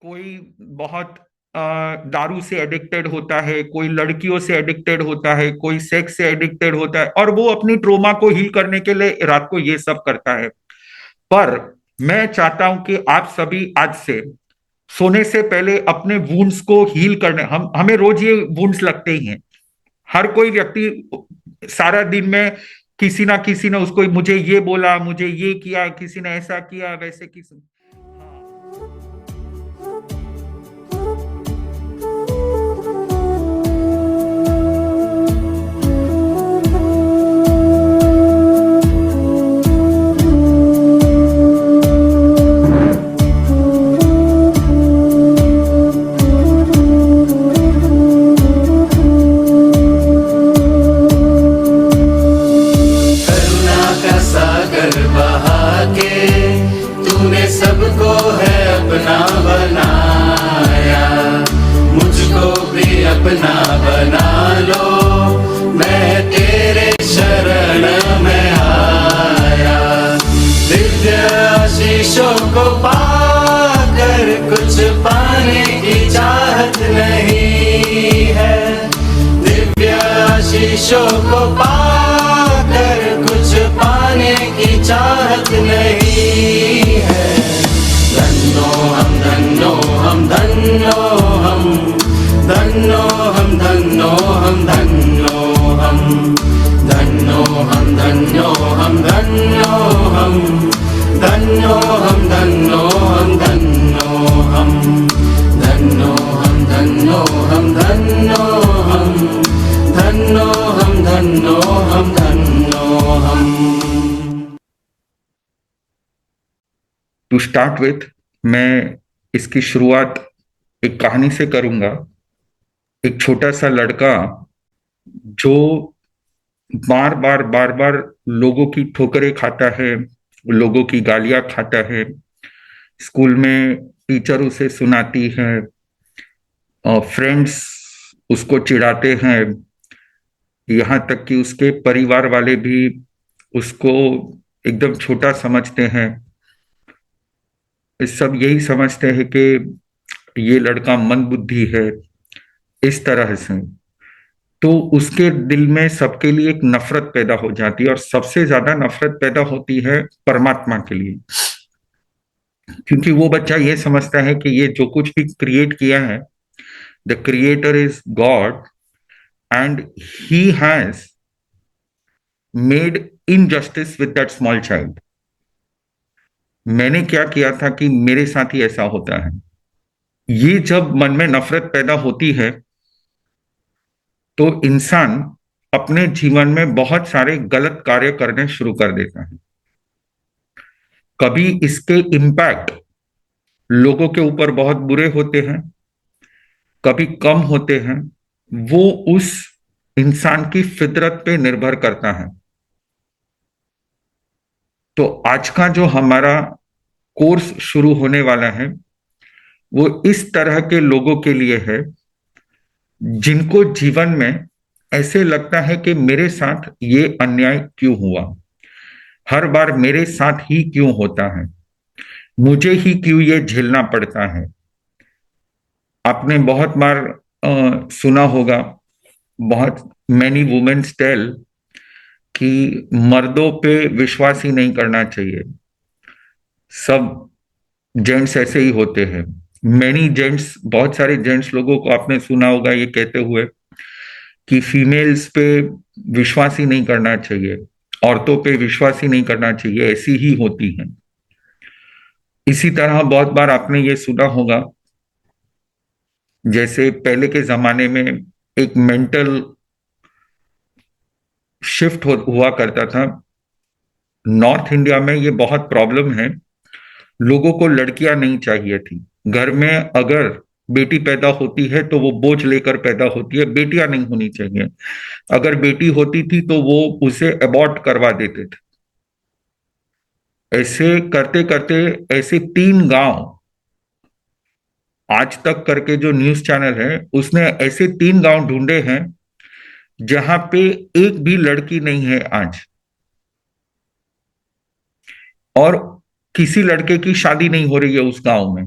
कोई बहुत दारू से एडिक्टेड होता है, कोई लड़कियों से एडिक्टेड होता है, कोई सेक्स से एडिक्टेड होता है, और वो अपनी ट्रोमा को हील करने के लिए रात को ये सब करता है। पर मैं चाहता हूं कि आप सभी आज से सोने से पहले अपने वुंड्स को हील करने, हम हमें रोज ये वुंड्स लगते ही हैं। हर कोई व्यक्ति सारा दिन में किसी ना उसको, मुझे ये बोला, मुझे ये किया, किसी ने ऐसा किया, वैसे किसी। करुणा का सागर बहा के तूने सबको है अपना बनाया, मुझको भी अपना बना लो, मैं तेरे शरण में आया। दिव्य आशीषों को पाकर कुछ पाने की चाहत नहीं है, दिव्य आशीषों को पाकर कुछ पाने की चाहत नहीं है। धन्नो हम, धन्नो हम, धन्नो हम, धन्नो हम, धन्नो हम, धन्नो हम, धन्नो हम, धन्नो हम, धन्नो हम, धन्नो हम, धन्नो हम, धन्नो हम, धन्नो हम, धन्नो हम, धन्नो हम, धन्नो हम, धन्नो हम, धन्नो हम। टू स्टार्ट विथ, मैं इसकी शुरुआत एक कहानी से करूंगा। एक छोटा सा लड़का जो बार बार लोगों की ठोकरें खाता है, लोगों की गालियां खाता है, स्कूल में टीचर उसे सुनाती है, फ्रेंड्स उसको चिढ़ाते हैं, यहाँ तक कि उसके परिवार वाले भी उसको एकदम छोटा समझते हैं। इस सब यही समझते हैं कि ये लड़का मंदबुद्धि है, इस तरह से। तो उसके दिल में सबके लिए एक नफरत पैदा हो जाती है, और सबसे ज्यादा नफरत पैदा होती है परमात्मा के लिए। क्योंकि वो बच्चा ये समझता है कि ये जो कुछ भी क्रिएट किया है, the creator is God, and he has made injustice with that small child. मैंने क्या किया था कि मेरे साथ ही ऐसा होता है। ये जब मन में नफरत पैदा होती है, तो इंसान अपने जीवन में बहुत सारे गलत कार्य करने शुरू कर देता है। कभी इसके इम्पैक्ट लोगों के ऊपर बहुत बुरे होते हैं, कभी कम होते हैं। वो उस इंसान की फितरत पे निर्भर करता है। तो आज का जो हमारा कोर्स शुरू होने वाला है, वो इस तरह के लोगों के लिए है जिनको जीवन में ऐसे लगता है कि मेरे साथ ये अन्याय क्यों हुआ, हर बार मेरे साथ ही क्यों होता है, मुझे ही क्यों ये झेलना पड़ता है। आपने बहुत बार सुना होगा, बहुत मैनी वुमेन्स टेल कि मर्दों पे विश्वास ही नहीं करना चाहिए, सब जेंट्स ऐसे ही होते हैं। मैनी जेंट्स, बहुत सारे जेंट्स लोगों को आपने सुना होगा ये कहते हुए कि फीमेल्स पे विश्वास ही नहीं करना चाहिए, औरतों पे विश्वास ही नहीं करना चाहिए, ऐसी ही होती हैं। इसी तरह बहुत बार आपने ये सुना होगा, जैसे पहले के जमाने में एक मेंटल शिफ्ट हुआ करता था। नॉर्थ इंडिया में ये बहुत प्रॉब्लम है। लोगों को लड़कियां नहीं चाहिए थी घर में। अगर बेटी पैदा होती है तो वो बोझ लेकर पैदा होती है, बेटियां नहीं होनी चाहिए। अगर बेटी होती थी तो वो उसे अबॉर्ट करवा देते थे। ऐसे करते करते ऐसे 3 गांव, आज तक करके जो न्यूज चैनल है उसने ऐसे 3 गांव ढूंढे हैं जहां पे एक भी लड़की नहीं है आज, और किसी लड़के की शादी नहीं हो रही है उस गांव में।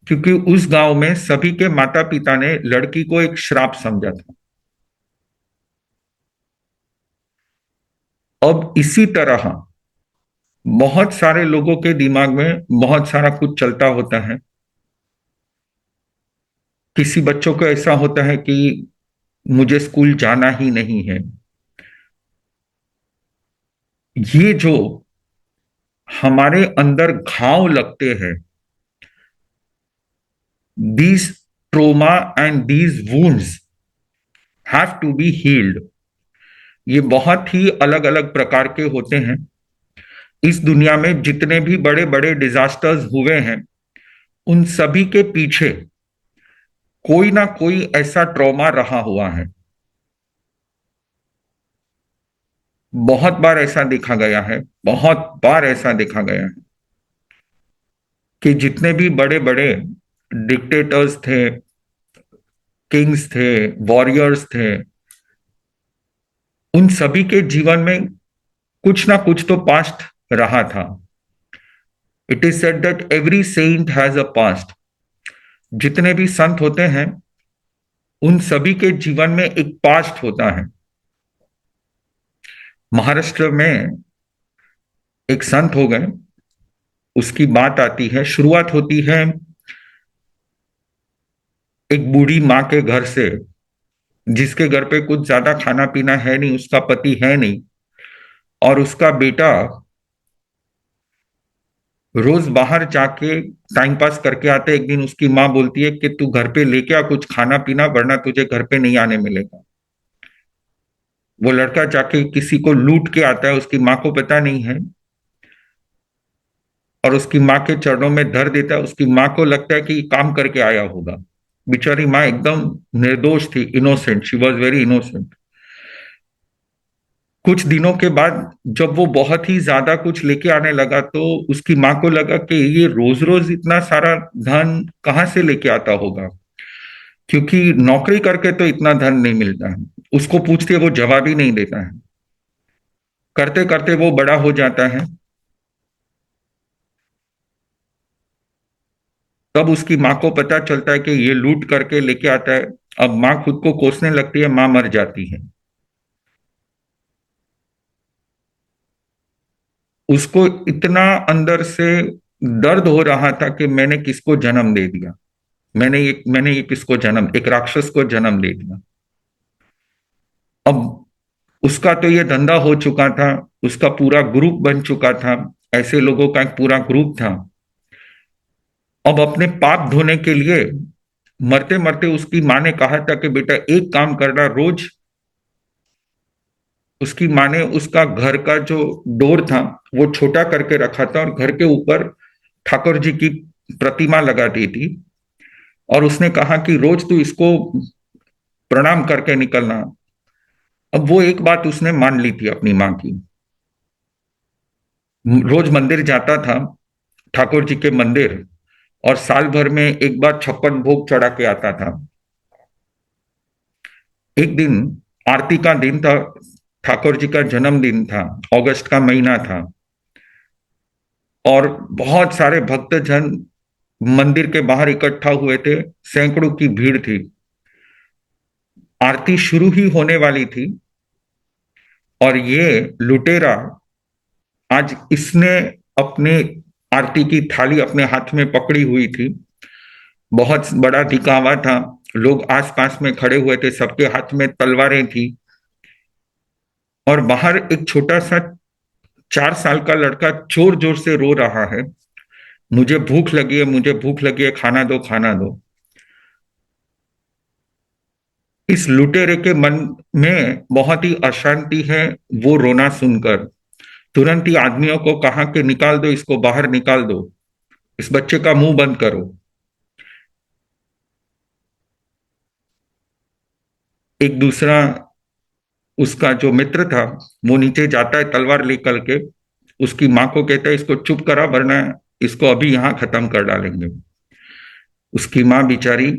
क्योंकि उस गांव में सभी के माता पिता ने लड़की को एक श्राप समझा था। अब इसी तरह बहुत सारे लोगों के दिमाग में बहुत सारा कुछ चलता होता है। किसी बच्चों को ऐसा होता है कि मुझे स्कूल जाना ही नहीं है। ये जो हमारे अंदर घाव लगते हैं, these trauma and these wounds have to be healed। ये बहुत ही अलग अलग प्रकार के होते हैं। इस दुनिया में जितने भी बड़े बड़े डिजास्टर्स हुए हैं, उन सभी के पीछे कोई ना कोई ऐसा ट्रॉमा रहा हुआ है। बहुत बार ऐसा देखा गया है, बहुत बार ऐसा देखा गया है कि जितने भी बड़े बड़े डिक्टेटर्स थे, किंग्स थे, वॉरियर्स थे, उन सभी के जीवन में कुछ ना कुछ तो पास्ट रहा था। It is said that every saint has a past. जितने भी संत होते हैं, उन सभी के जीवन में एक पास्ट होता है। महाराष्ट्र में एक संत हो गए, उसकी बात आती है, शुरुआत होती है एक बूढ़ी माँ के घर से, जिसके घर पे कुछ ज्यादा खाना पीना है नहीं, उसका पति है नहीं, और उसका बेटा रोज बाहर जाके टाइम पास करके आता है। एक दिन उसकी माँ बोलती है कि तू घर पे लेके आ कुछ खाना पीना, वरना तुझे घर पे नहीं आने मिलेगा। वो लड़का जाके किसी को लूट के आता है, उसकी माँ को पता नहीं है, और उसकी माँ के चरणों में धर देता है। उसकी माँ को लगता है कि काम करके आया होगा। बेचारी माँ एकदम निर्दोष थी, innocent, she was very innocent. कुछ दिनों के बाद जब वो बहुत ही ज्यादा कुछ लेके आने लगा, तो उसकी माँ को लगा कि ये रोज रोज इतना सारा धन कहाँ से लेके आता होगा, क्योंकि नौकरी करके तो इतना धन नहीं मिलता है। उसको पूछते वो जवाब ही नहीं देता है। करते करते वो बड़ा हो जाता है। तब उसकी माँ को पता चलता है कि ये लूट करके लेके आता है। अब माँ खुद को कोसने लगती है, माँ मर जाती है। उसको इतना अंदर से दर्द हो रहा था कि मैंने किसको जन्म दे दिया, मैंने ये किसको जन्म, एक राक्षस को जन्म दे दिया। अब उसका तो ये धंधा हो चुका था, उसका पूरा ग्रुप बन चुका था, ऐसे लोगों का एक पूरा ग्रुप था। अब अपने पाप धोने के लिए मरते मरते उसकी माँ ने कहा था कि बेटा एक काम करना, रोज उसकी माँ ने उसका घर का जो डोर था वो छोटा करके रखा था, और घर के ऊपर ठाकुर जी की प्रतिमा लगा दी थी। और उसने कहा कि रोज तू इसको प्रणाम करके निकलना। अब वो एक बात उसने मान ली थी अपनी माँ की। रोज मंदिर जाता था, ठाकुर जी के मंदिर, और साल भर में एक बार 56 भोग चढ़ा के आता था। एक दिन आरती का दिन था, ठाकुर जी का जन्मदिन था, अगस्त का महीना था, और बहुत सारे भक्तजन मंदिर के बाहर इकट्ठा हुए थे, सैकड़ों की भीड़ थी। आरती शुरू ही होने वाली थी, और ये लुटेरा, आज इसने अपने आरती की थाली अपने हाथ में पकड़ी हुई थी। बहुत बड़ा दिखावा था, लोग आसपास में खड़े हुए थे, सबके हाथ में तलवारें थी। और बाहर एक छोटा सा 4 साल का लड़का जोर जोर से रो रहा है, मुझे भूख लगी है, मुझे भूख लगी है, खाना दो, खाना दो। इस लुटेरे के मन में बहुत ही अशांति है, वो रोना सुनकर तुरंत ही आदमियों को कहा कि निकाल दो इसको, बाहर निकाल दो, इस बच्चे का मुंह बंद करो। एक दूसरा उसका जो मित्र था, वो नीचे जाता है तलवार लेकर के, उसकी माँ को कहता है इसको चुप करा, वरना इसको अभी यहां खत्म कर डालेंगे। उसकी माँ बेचारी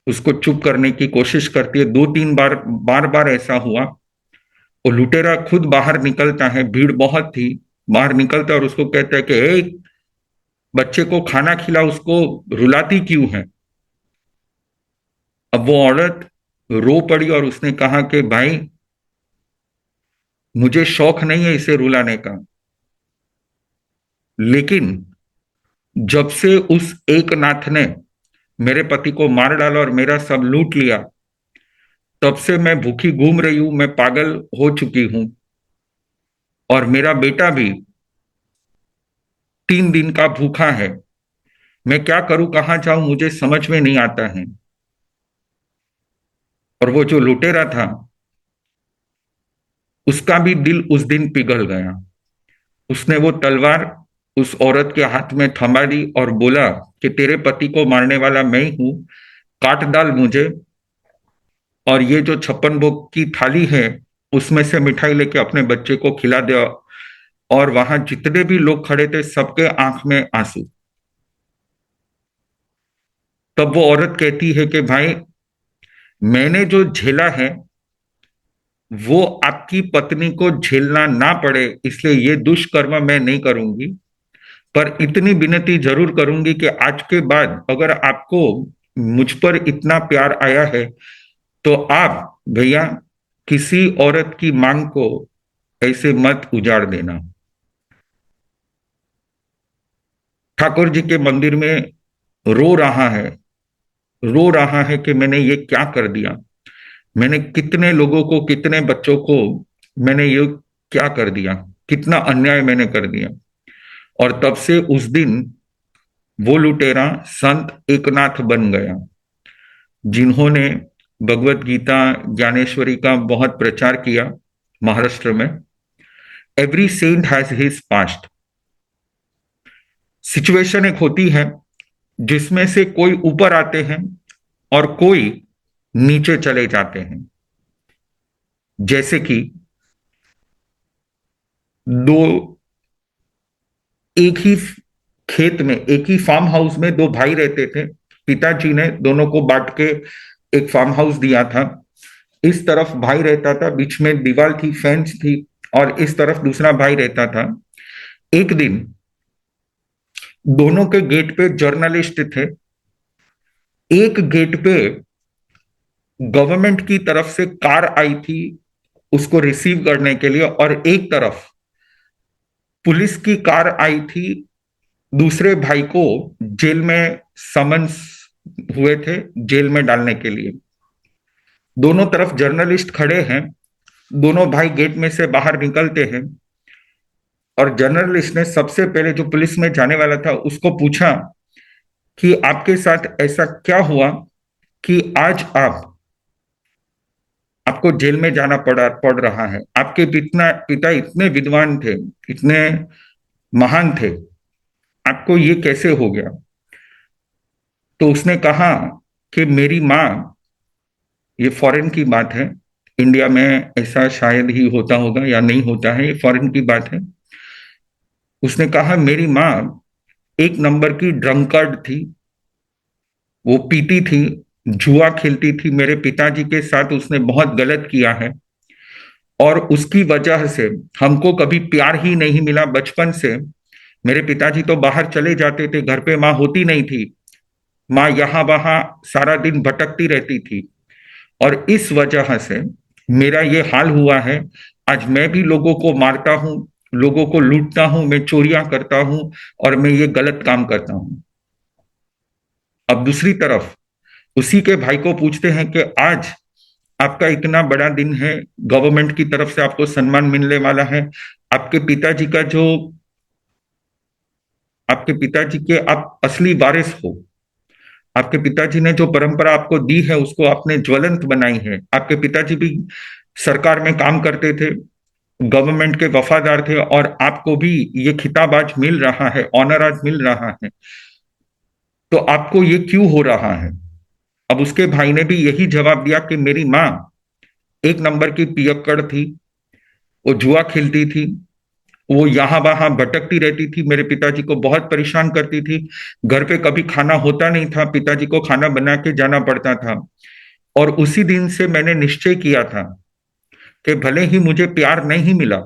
उसको चुप करने की कोशिश करती है। 2-3 बार बार बार ऐसा हुआ। वो लुटेरा खुद बाहर निकलता है, भीड़ बहुत थी, बाहर निकलता है और उसको कहता है कि ए, बच्चे को खाना खिला, उसको रुलाती क्यों है? अब वो औरत रो पड़ी और उसने कहा कि भाई, मुझे शौक नहीं है इसे रुलाने का, लेकिन जब से उस एक नाथ ने मेरे पति को मार डाला और मेरा सब लूट लिया, तब से मैं भूखी घूम रही हूं, मैं पागल हो चुकी हूं। और मेरा बेटा भी 3 दिन का भूखा है। मैं क्या करूं, कहां जाऊं, मुझे समझ में नहीं आता है। और वो जो लुटेरा था, उसका भी दिल उस दिन पिघल गया। उसने वो तलवार उस औरत के हाथ में थमा दी और बोला कि तेरे पति को मारने वाला मैं ही हूं, काट डाल मुझे, और ये जो 56 भोग की थाली है उसमें से मिठाई लेके अपने बच्चे को खिला दे। और वहां जितने भी लोग खड़े थे सबके आंख में आंसू। तब वो औरत कहती है कि भाई, मैंने जो झेला है वो आपकी पत्नी को झेलना ना पड़े, इसलिए ये दुष्कर्म मैं नहीं करूंगी। पर इतनी विनती जरूर करूंगी कि आज के बाद अगर आपको मुझ पर इतना प्यार आया है तो आप भैया किसी औरत की मांग को ऐसे मत उजाड़ देना। ठाकुर जी के मंदिर में रो रहा है, रो रहा है कि मैंने ये क्या कर दिया, मैंने कितने लोगों को, कितने बच्चों को मैंने ये क्या कर दिया, कितना अन्याय मैंने कर दिया। और तब से उस दिन वो लुटेरा संत एकनाथ बन गया, जिन्होंने भगवत गीता, ज्ञानेश्वरी का बहुत प्रचार किया महाराष्ट्र में। Every saint has his past. Situation एक होती है जिसमें से कोई ऊपर आते हैं और कोई नीचे चले जाते हैं। जैसे कि दो, एक ही खेत में, एक ही फार्म हाउस में दो भाई रहते थे। पिताजी ने दोनों को बांट के एक फार्म हाउस दिया था। इस तरफ भाई रहता था, बीच में दीवार थी, फेंस थी, और इस तरफ दूसरा भाई रहता था। एक दिन दोनों के गेट पे जर्नलिस्ट थे। एक गेट पे गवर्नमेंट की तरफ से कार आई थी उसको रिसीव करने के लिए, और एक तरफ पुलिस की कार आई थी दूसरे भाई को जेल में समन्स हुए थे, जेल में डालने के लिए। दोनों तरफ जर्नलिस्ट खड़े हैं। दोनों भाई गेट में से बाहर निकलते हैं और जर्नलिस्ट ने सबसे पहले जो पुलिस में जाने वाला था उसको पूछा कि आपके साथ ऐसा क्या हुआ कि आज आपको जेल में जाना पड़ रहा है। आपके पिता इतने विद्वान थे, इतने महान थे, आपको ये कैसे हो गया? तो उसने कहा कि मेरी माँ, ये फॉरेन की बात है, इंडिया में ऐसा शायद ही होता होगा या नहीं होता है, ये फॉरेन की बात है। उसने कहा मेरी माँ एक नंबर की ड्रंकर्ड थी, वो पीती थी, जुआ खेलती थी, मेरे पिताजी के साथ उसने बहुत गलत किया है, और उसकी वजह से हमको कभी प्यार ही नहीं मिला बचपन से। मेरे पिताजी तो बाहर चले जाते थे, घर पे माँ होती नहीं थी, माँ यहाँ वहां सारा दिन भटकती रहती थी, और इस वजह से मेरा ये हाल हुआ है। आज मैं भी लोगों को मारता हूँ, लोगों को लूटता हूं, मैं चोरियां करता हूं, और मैं ये गलत काम करता हूं। अब दूसरी तरफ उसी के भाई को पूछते हैं कि आज आपका इतना बड़ा दिन है, गवर्नमेंट की तरफ से आपको सम्मान मिलने वाला है, आपके पिताजी का जो, आपके पिताजी के आप असली वारिस हो, आपके पिताजी ने जो परंपरा आपको दी है उसको आपने ज्वलंत बनाई है। आपके पिताजी भी सरकार में काम करते थे, गवर्नमेंट के वफादार थे, और आपको भी ये खिताब आज मिल रहा है, ऑनर आज मिल रहा है, तो आपको ये क्यों हो रहा है? अब उसके भाई ने भी यही जवाब दिया कि मेरी माँ एक नंबर की पियक्कड़ थी, वो जुआ खेलती थी, वो यहाँ वहां भटकती रहती थी, मेरे पिताजी को बहुत परेशान करती थी, घर पे कभी खाना होता नहीं था, पिताजी को खाना बना के जाना पड़ता था। और उसी दिन से मैंने निश्चय किया था कि भले ही मुझे प्यार नहीं मिला,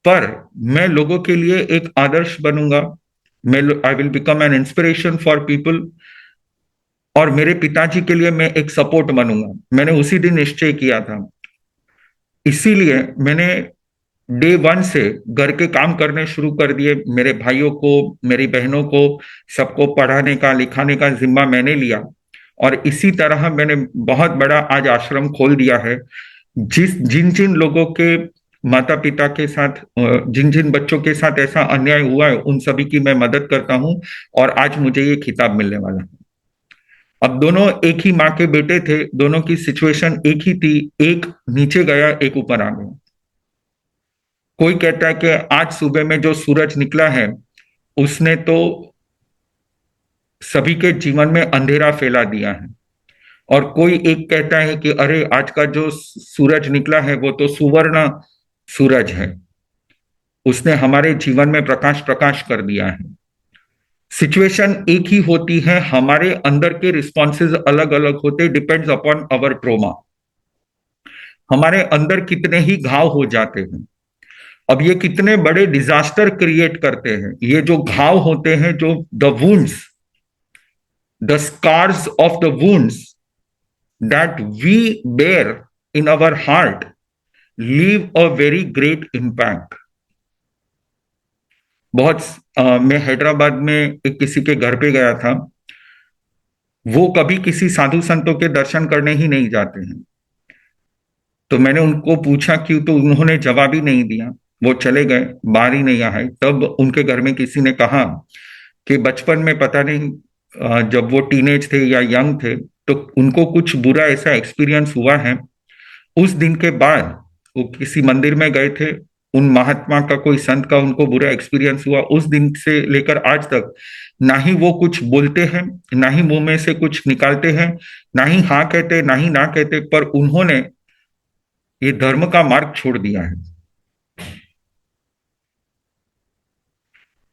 पर मैं लोगों के लिए एक आदर्श बनूंगा, मैं I will become an inspiration for people, और मेरे पिताजी के लिए मैं एक सपोर्ट बनूंगा। मैंने उसी दिन निश्चय किया था। इसीलिए मैंने डे वन से घर के काम करने शुरू कर दिए। मेरे भाइयों को, मेरी बहनों को, सबको पढ़ाने का लिखाने का जिम्मा मैंने लिया। और इसी तरह मैंने बहुत बड़ा आज आश्रम खोल दिया है। जिन जिन लोगों के माता पिता के साथ, जिन जिन बच्चों के साथ ऐसा अन्याय हुआ है, उन सभी की मैं मदद करता हूं। और आज मुझे ये खिताब मिलने वाला है। अब दोनों एक ही माँ के बेटे थे, दोनों की सिचुएशन एक ही थी। एक नीचे गया, एक ऊपर आ गया। कोई कहता है कि आज सुबह में जो सूरज निकला है उसने तो सभी के जीवन में अंधेरा फैला दिया है। और कोई एक कहता है कि अरे आज का जो सूरज निकला है वो तो सुवर्ण सूरज है, उसने हमारे जीवन में प्रकाश प्रकाश कर दिया है। सिचुएशन एक ही होती है, हमारे अंदर के रिस्पॉन्सेज अलग अलग होते, डिपेंड्स अपॉन अवर ट्रोमा। हमारे अंदर कितने ही घाव हो जाते हैं। अब ये कितने बड़े डिजास्टर क्रिएट करते हैं। ये जो घाव होते हैं, जो the wounds, the scars of the wounds that we bear in our heart leave a very great impact. बहुत मैं हैदराबाद में एक किसी के घर पे गया था। वो कभी किसी साधु संतों के दर्शन करने ही नहीं जाते हैं। तो मैंने उनको पूछा क्यों, तो उन्होंने जवाब ही नहीं दिया। वो चले गए, बाहर ही नहीं आए। तब उनके घर में किसी ने कहा कि बचपन में पता नहीं, जब वो टीनेज थे या यंग थे, तो उनको कुछ बुरा ऐसा एक्सपीरियंस हुआ है। उस दिन के बाद वो किसी मंदिर में गए थे, उन महात्मा का, कोई संत का उनको बुरा एक्सपीरियंस हुआ। उस दिन से लेकर आज तक ना ही वो कुछ बोलते हैं, ना ही मुंह में से कुछ निकालते हैं, ना ही हाँ कहते, ना ही ना कहते, पर उन्होंने ये धर्म का मार्ग छोड़ दिया है।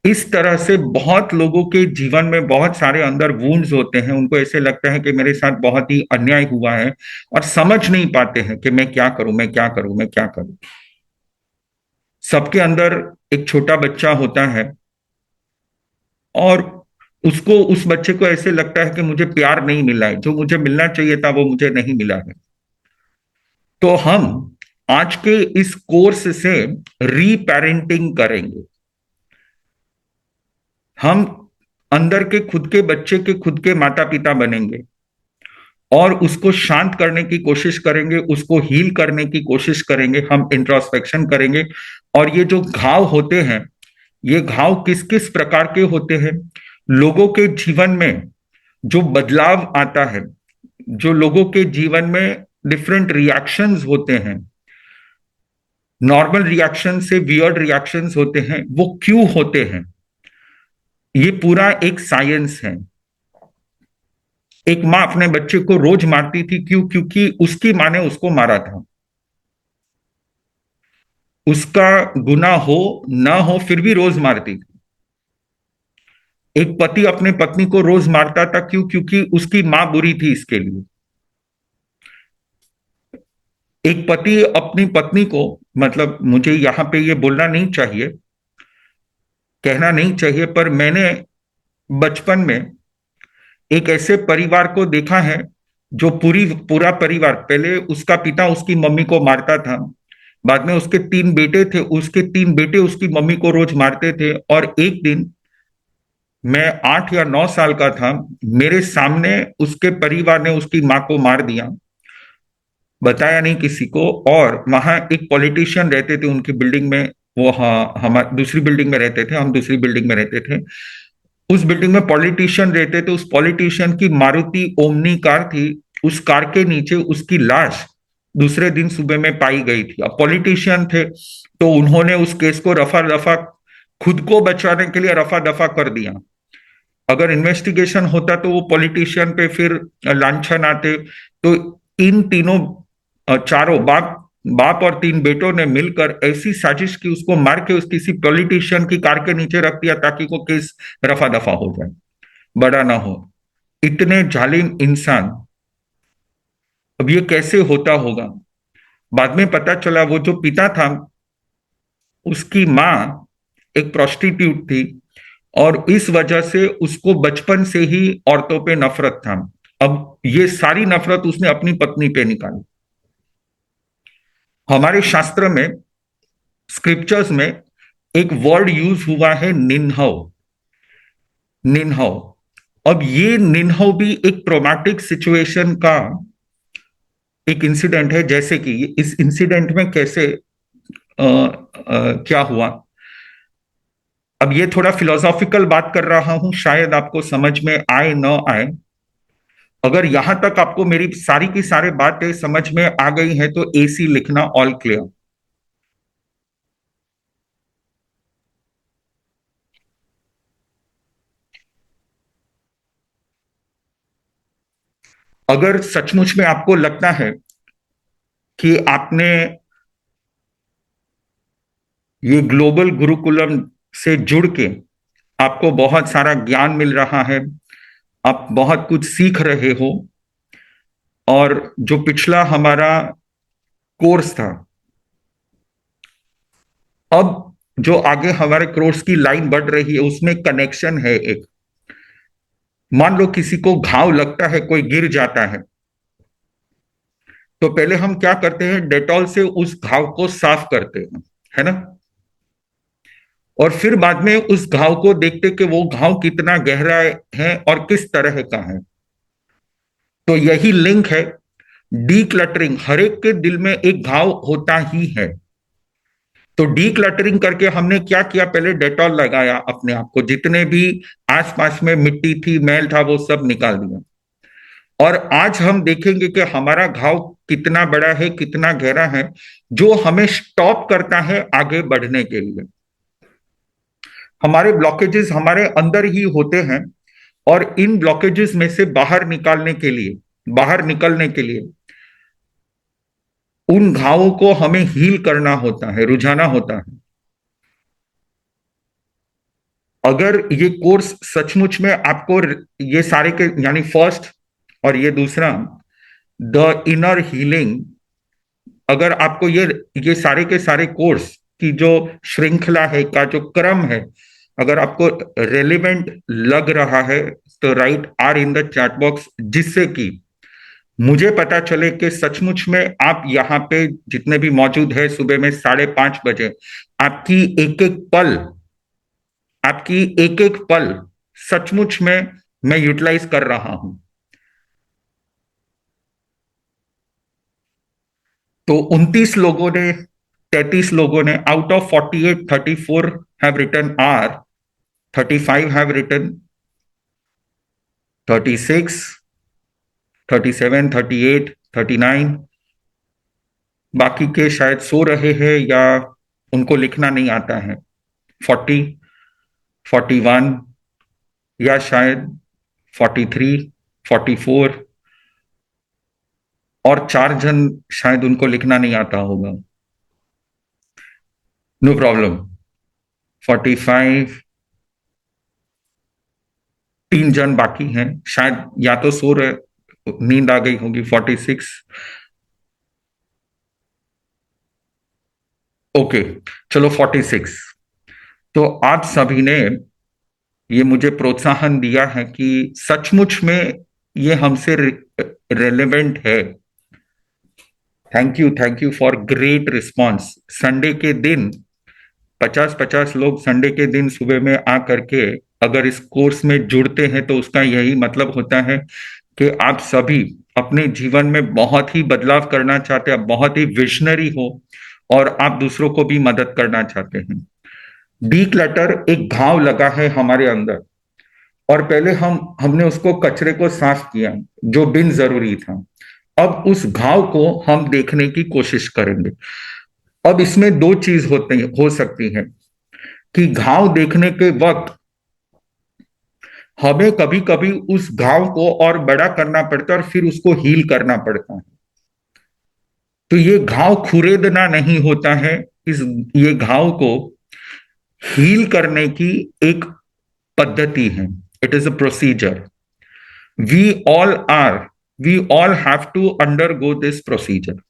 इस तरह से बहुत लोगों के जीवन में बहुत सारे अंदर वुंड्स होते हैं। उनको ऐसे लगता है कि मेरे साथ बहुत ही अन्याय हुआ है, और समझ नहीं पाते हैं कि मैं क्या करूं, मैं क्या करूं, मैं क्या करूं। सबके अंदर एक छोटा बच्चा होता है, और उसको, उस बच्चे को ऐसे लगता है कि मुझे प्यार नहीं मिला है, जो मुझे मिलना चाहिए था वो मुझे नहीं मिला है। तो हम आज के इस कोर्स से रीपेरेंटिंग करेंगे। हम अंदर के खुद के बच्चे के खुद के माता पिता बनेंगे, और उसको शांत करने की कोशिश करेंगे, उसको हील करने की कोशिश करेंगे। हम इंट्रोस्पेक्शन करेंगे। और ये जो घाव होते हैं, ये घाव किस किस प्रकार के होते हैं। लोगों के जीवन में जो बदलाव आता है, जो लोगों के जीवन में डिफरेंट रिएक्शंस होते हैं, नॉर्मल रिएक्शन से वियर्ड रिएक्शंस होते हैं, वो क्यों होते हैं, ये पूरा एक साइंस है। एक माँ अपने बच्चे को रोज मारती थी, क्यों? क्योंकि उसकी माँ ने उसको मारा था। उसका गुनाह हो ना हो फिर भी रोज मारती थी। एक पति अपने पत्नी को रोज मारता था, क्यों? क्योंकि उसकी माँ बुरी थी इसके लिए। एक पति अपनी पत्नी को, मतलब मुझे यहां पे ये बोलना नहीं चाहिए, कहना नहीं चाहिए, पर मैंने बचपन में एक ऐसे परिवार को देखा है जो पूरा परिवार, पहले उसका पिता उसकी मम्मी को मारता था, बाद में उसके 3 बेटे थे, उसके 3 बेटे उसकी मम्मी को रोज मारते थे। और एक दिन मैं 8 या 9 साल का था, मेरे सामने उसके परिवार ने उसकी माँ को मार दिया, बताया नहीं किसी को। और वहां एक पॉलिटिशियन रहते थे उनकी बिल्डिंग में। वो, हाँ, हम दूसरी बिल्डिंग में रहते थे, हम दूसरी बिल्डिंग में रहते थे। उस बिल्डिंग में पॉलिटिशियन रहते थे। उस पॉलिटिशियन की मारुति ओमनी कार थी। उस कार के नीचे उसकी लाश दूसरे दिन सुबह में पाई गई थी। अब पॉलिटिशियन थे तो उन्होंने उस केस को रफा दफा, खुद को बचाने के लिए रफा दफा कर दिया। अगर इन्वेस्टिगेशन होता तो वो पॉलिटिशियन पे फिर लांछन आते। तो इन तीनों, चारों बाप बाप और 3 बेटों ने मिलकर ऐसी साजिश की, उसको मार के उस किसी पॉलिटिशियन की कार के नीचे रख दिया ताकि वो केस रफा दफा हो जाए, बड़ा ना हो। इतने जालिम इंसान। अब ये कैसे होता होगा? बाद में पता चला वो जो पिता था, उसकी माँ एक प्रोस्टिट्यूट थी। और इस वजह से उसको बचपन से ही औरतों पे नफरत था। अब ये सारी नफरत उसने अपनी पत्नी पे निकाली। हमारे शास्त्र में, स्क्रिप्चर्स में एक वर्ड यूज हुआ है, निन्हव। निन्हव। अब ये निन्हव भी एक ट्रोमैटिक सिचुएशन का एक इंसिडेंट है। जैसे कि इस इंसिडेंट में कैसे क्या हुआ। अब ये थोड़ा फिलोसॉफिकल बात कर रहा हूं, शायद आपको समझ में आए न आए। अगर यहां तक आपको मेरी सारी की सारी बातें समझ में आ गई हैं तो एसी लिखना, ऑल क्लियर। अगर सचमुच में आपको लगता है कि आपने ये ग्लोबल गुरुकुलम से जुड़ के आपको बहुत सारा ज्ञान मिल रहा है, आप बहुत कुछ सीख रहे हो, और जो पिछला हमारा कोर्स था, अब जो आगे हमारे कोर्स की लाइन बढ़ रही है उसमें कनेक्शन है एक। मान लो किसी को घाव लगता है, कोई गिर जाता तो पहले हम क्या करते हैं, डेटॉल से उस घाव को साफ करते हैं, है ना। और फिर बाद में उस घाव को देखते कि वो घाव कितना गहरा है और किस तरह का है। तो यही लिंक है। डी क्लटरिंग, हर एक के दिल में एक घाव होता ही है। तो डी क्लटरिंग करके हमने क्या किया, पहले डेटॉल लगाया, अपने आप को जितने भी आसपास में मिट्टी थी, मैल था, वो सब निकाल दिया। और आज हम देखेंगे कि हमारा घाव कितना बड़ा है, कितना गहरा है, जो हमें स्टॉप करता है आगे बढ़ने के लिए। हमारे ब्लॉकेजेस हमारे अंदर ही होते हैं, और इन ब्लॉकेजेस में से बाहर निकलने के लिए उन घावों को हमें हील करना होता है, रुझाना होता है। अगर ये कोर्स सचमुच में आपको ये सारे के, यानी फर्स्ट और ये दूसरा, द इनर हीलिंग, अगर आपको ये सारे के सारे कोर्स की जो श्रृंखला है, का जो क्रम है, अगर आपको रेलिवेंट लग रहा है तो write are in the chat box, जिससे कि मुझे पता चले कि सचमुच में आप यहाँ पे जितने भी मौजूद है, सुबह में 5:30 बजे, आपकी एक एक पल, आपकी एक एक पल सचमुच में मैं यूटिलाइज कर रहा हूं। तो 29 लोगों ने, 33 लोगों ने out of 48, 34 have written R, 35 have written, 36, 37, 38, 39। बाकी के शायद सो रहे हैं या उनको लिखना नहीं आता है। 40, 41, या शायद 43, 44, और 4 जन शायद उनको लिखना नहीं आता होगा। No problem. 45, 3 जन बाकी हैं, शायद या तो सो रहे, नींद आ गई होगी। 46। ओके, चलो 46। तो आप सभी ने ये मुझे प्रोत्साहन दिया है कि सचमुच में ये हमसे रेलेवेंट है। Thank you for great response. Sunday के दिन 50-50 लोग संडे के दिन सुबह में आ करके अगर इस कोर्स में जुड़ते हैं तो उसका यही मतलब होता है कि आप सभी अपने जीवन में बहुत ही बदलाव करना चाहते हैं, आप बहुत ही विजनरी हो, और आप दूसरों को भी मदद करना चाहते हैं। डी क्लटर एक घाव लगा है हमारे अंदर, और पहले हमने उसको कचरे को साफ किया जो बिन जरूरी था। अब उस घाव को हम देखने की कोशिश करेंगे। अब इसमें दो चीज हो सकती है कि घाव देखने के वक्त हमें कभी कभी उस घाव को और बड़ा करना पड़ता है और फिर उसको हील करना पड़ता है। तो ये घाव खुरेदना नहीं होता है, ये घाव को हील करने की एक पद्धति है। It is a procedure. We all are we all have to undergo this procedure.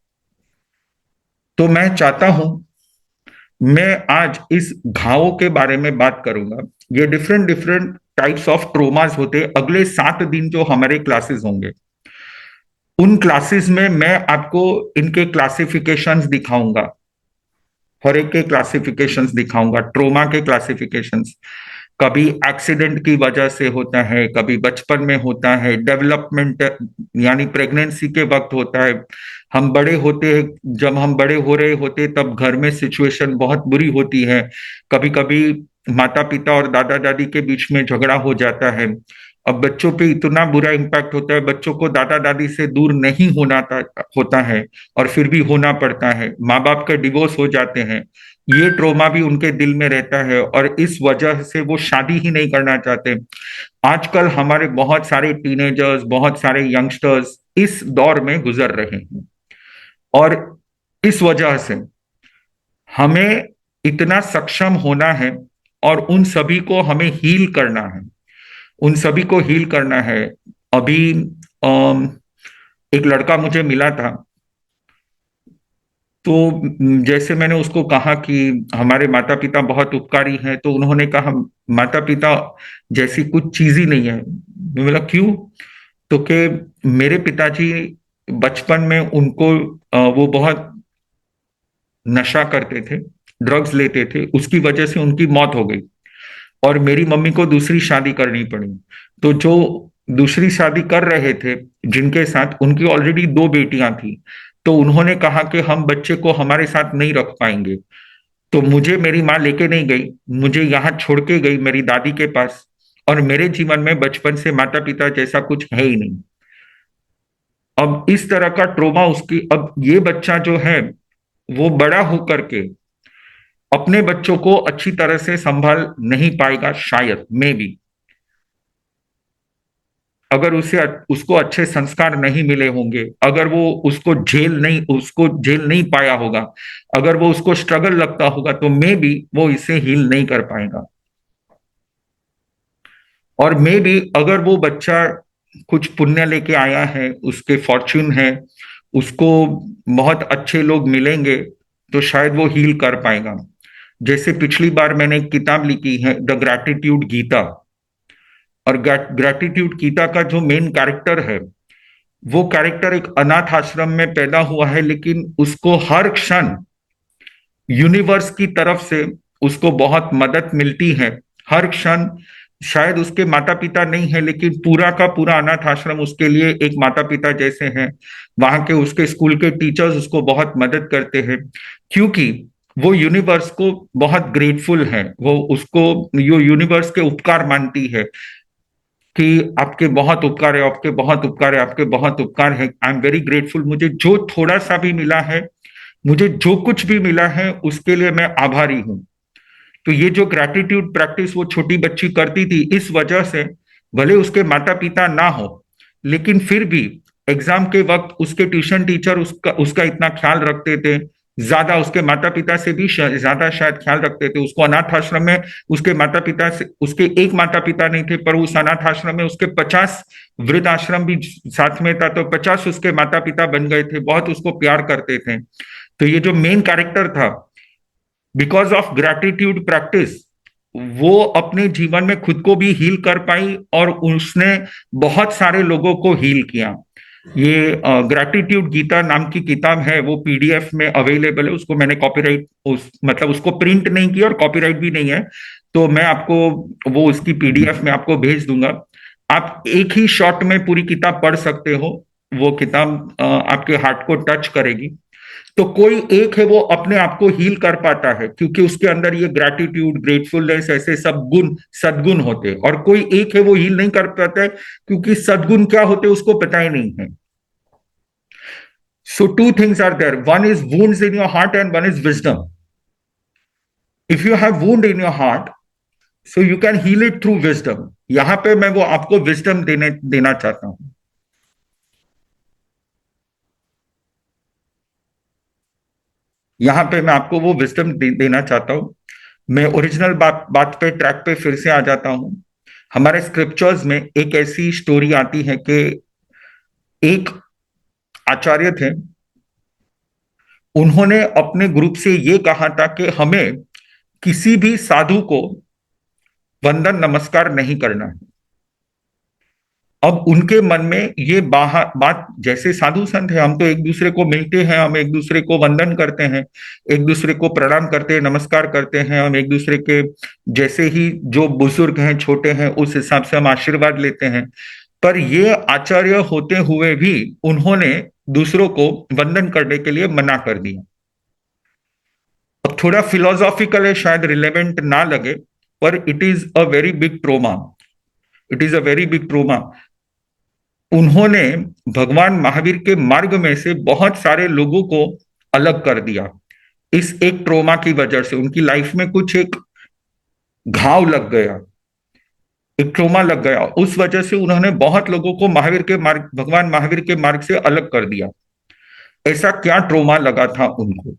तो मैं चाहता हूं, मैं आज इस घावों के बारे में बात करूंगा। ये डिफरेंट डिफरेंट टाइप्स ऑफ ट्रोमास होते। अगले 7 दिन जो हमारे क्लासेस होंगे, उन क्लासेस में मैं आपको इनके क्लासिफिकेशंस दिखाऊंगा, हर एक के क्लासिफिकेशंस दिखाऊंगा, ट्रोमा के क्लासिफिकेशंस। कभी एक्सीडेंट की वजह से होता है, कभी बचपन में होता है, डेवलपमेंट यानी प्रेगनेंसी के वक्त होता है, हम बड़े होते हैं, जब हम बड़े हो रहे होते तब घर में सिचुएशन बहुत बुरी होती है, कभी कभी माता पिता और दादा दादी के बीच में झगड़ा हो जाता है। अब बच्चों पे इतना बुरा इम्पैक्ट होता है, बच्चों को दादा दादी से दूर नहीं होता है, और फिर भी होना पड़ता है, माँ बाप के डिवोर्स हो जाते हैं। ये ट्रोमा भी उनके दिल में रहता है और इस वजह से वो शादी ही नहीं करना चाहते। आजकल हमारे बहुत सारे टीनेजर्स, बहुत सारे यंगस्टर्स इस दौर में गुजर रहे हैं, और इस वजह से हमें इतना सक्षम होना है, और उन सभी को हमें हील करना है, उन सभी को हील करना है। अभी अम, एक लड़का मुझे मिला था, तो जैसे मैंने उसको कहा कि हमारे माता पिता बहुत उपकारी हैं, तो उन्होंने कहा माता पिता जैसी कुछ चीज ही नहीं है। मैं बोला क्यों? तो कि मेरे पिताजी बचपन में उनको वो बहुत नशा करते थे, ड्रग्स लेते थे, उसकी वजह से उनकी मौत हो गई, और मेरी मम्मी को दूसरी शादी करनी पड़ी। तो जो दूसरी शादी कर रहे थे, जिनके साथ, उनकी ऑलरेडी 2 बेटियां थी, तो उन्होंने कहा कि हम बच्चे को हमारे साथ नहीं रख पाएंगे। तो मुझे मेरी माँ लेके नहीं गई, मुझे यहाँ छोड़ के गई मेरी दादी के पास, और मेरे जीवन में बचपन से माता पिता जैसा कुछ है ही नहीं। अब इस तरह का ट्रोमा उसकी, अब ये बच्चा जो है वो बड़ा होकर के अपने बच्चों को अच्छी तरह से संभाल नहीं पाएगा, शायद मे बी, अगर उसे उसको अच्छे संस्कार नहीं मिले होंगे, अगर वो उसको झेल नहीं पाया होगा, अगर वो उसको स्ट्रगल लगता होगा, तो मे बी वो इसे हील नहीं कर पाएगा। और मे बी अगर वो बच्चा कुछ पुण्य लेके आया है, उसके फॉर्च्यून है, उसको बहुत अच्छे लोग मिलेंगे, तो शायद वो हील कर पाएगा। जैसे पिछली बार मैंने एक किताब लिखी है, द ग्रैटिट्यूड गीता, और ग्रैटिट्यूड गीता का जो मेन कैरेक्टर है, वो कैरेक्टर एक अनाथ आश्रम में पैदा हुआ है, लेकिन उसको हर क्षण यूनिवर्स की तरफ से उसको बहुत मदद मिलती है, हर क्षण। शायद उसके माता पिता नहीं है, लेकिन पूरा का पूरा अनाथ आश्रम उसके लिए एक माता पिता जैसे हैं। वहां के उसके स्कूल के टीचर्स उसको बहुत मदद करते हैं, क्योंकि वो यूनिवर्स को बहुत ग्रेटफुल है, वो उसको यो यूनिवर्स के उपकार मानती है कि आपके बहुत उपकार है, आपके बहुत उपकार है, आपके बहुत उपकार है, आई एम वेरी ग्रेटफुल, मुझे जो थोड़ा सा भी मिला है, मुझे जो कुछ भी मिला है, उसके लिए मैं आभारी हूं। तो ये जो ग्रैटिट्यूड प्रैक्टिस वो छोटी बच्ची करती थी, इस वजह से भले उसके माता पिता ना हो, लेकिन फिर भी एग्जाम के वक्त उसके ट्यूशन टीचर उसका उसका इतना ख्याल रखते थे, ज्यादा उसके माता पिता से भी ज्यादा शायद ख्याल रखते थे। उसको अनाथ आश्रम में उसके माता पिता से, उसके एक माता पिता नहीं थे, पर उस अनाथ आश्रम में उसके 50 वृद्ध आश्रम भी साथ में था, तो 50 उसके माता पिता बन गए थे, बहुत उसको प्यार करते थे। तो ये जो मेन कैरेक्टर था, बिकॉज ऑफ ग्रैटिट्यूड प्रैक्टिस, वो अपने जीवन में खुद को भी हील कर पाई, और उसने बहुत सारे लोगों को हील किया। ये ग्रैटिट्यूड गीता नाम की किताब है, वो पीडीएफ में अवेलेबल है, उसको मैंने कॉपीराइट मतलब उसको प्रिंट नहीं किया और कॉपीराइट भी नहीं है, तो मैं आपको वो उसकी पीडीएफ में आपको भेज दूंगा। आप एक ही शॉट में पूरी किताब पढ़ सकते हो, वो किताब आपके हार्ट को टच करेगी। तो कोई एक है वो अपने आप को हील कर पाता है, क्योंकि उसके अंदर ये ग्रैटिट्यूड, ग्रेटफुलनेस, ऐसे सब गुण, सद्गुण होते हैं, और कोई एक है वो हील नहीं कर पाता है, क्योंकि सद्गुण क्या होते हैं उसको पता ही नहीं है। So two things are there, one is wounds in your heart and one is wisdom. If you have wound in your heart, so you can heal it through wisdom. यहां पे मैं वो आपको विजडम देना चाहता हूं। यहां पे मैं आपको वो विजडम देना चाहता हूं। मैं ओरिजिनल बात पे, ट्रैक पे फिर से आ जाता हूं। हमारे स्क्रिप्चर्स में एक ऐसी स्टोरी आती है कि एक आचार्य थे, उन्होंने अपने ग्रुप से ये कहा था कि हमें किसी भी साधु को वंदन नमस्कार नहीं करना है। अब उनके मन में ये बात, जैसे साधु संत है, हम तो एक दूसरे को मिलते हैं, हम एक दूसरे को वंदन करते हैं, एक दूसरे को प्रणाम करते हैं, नमस्कार करते हैं, हम एक दूसरे के जैसे ही जो बुजुर्ग हैं, छोटे हैं, उस हिसाब से हम आशीर्वाद लेते हैं। पर ये आचार्य होते हुए भी उन्होंने दूसरों को वंदन करने के लिए मना कर दिया। अब थोड़ा फिलोसॉफिकल है, शायद रिलेवेंट ना लगे, पर it is a very big trauma. It is a very big trauma. उन्होंने भगवान महावीर के मार्ग में से बहुत सारे लोगों को अलग कर दिया। इस एक ट्रोमा की वजह से उनकी लाइफ में कुछ एक घाव लग गया, एक ट्रोमा लग गया। उस वजह से उन्होंने बहुत लोगों को महावीर के मार्ग, भगवान महावीर के मार्ग से अलग कर दिया। ऐसा क्या ट्रोमा लगा था उनको?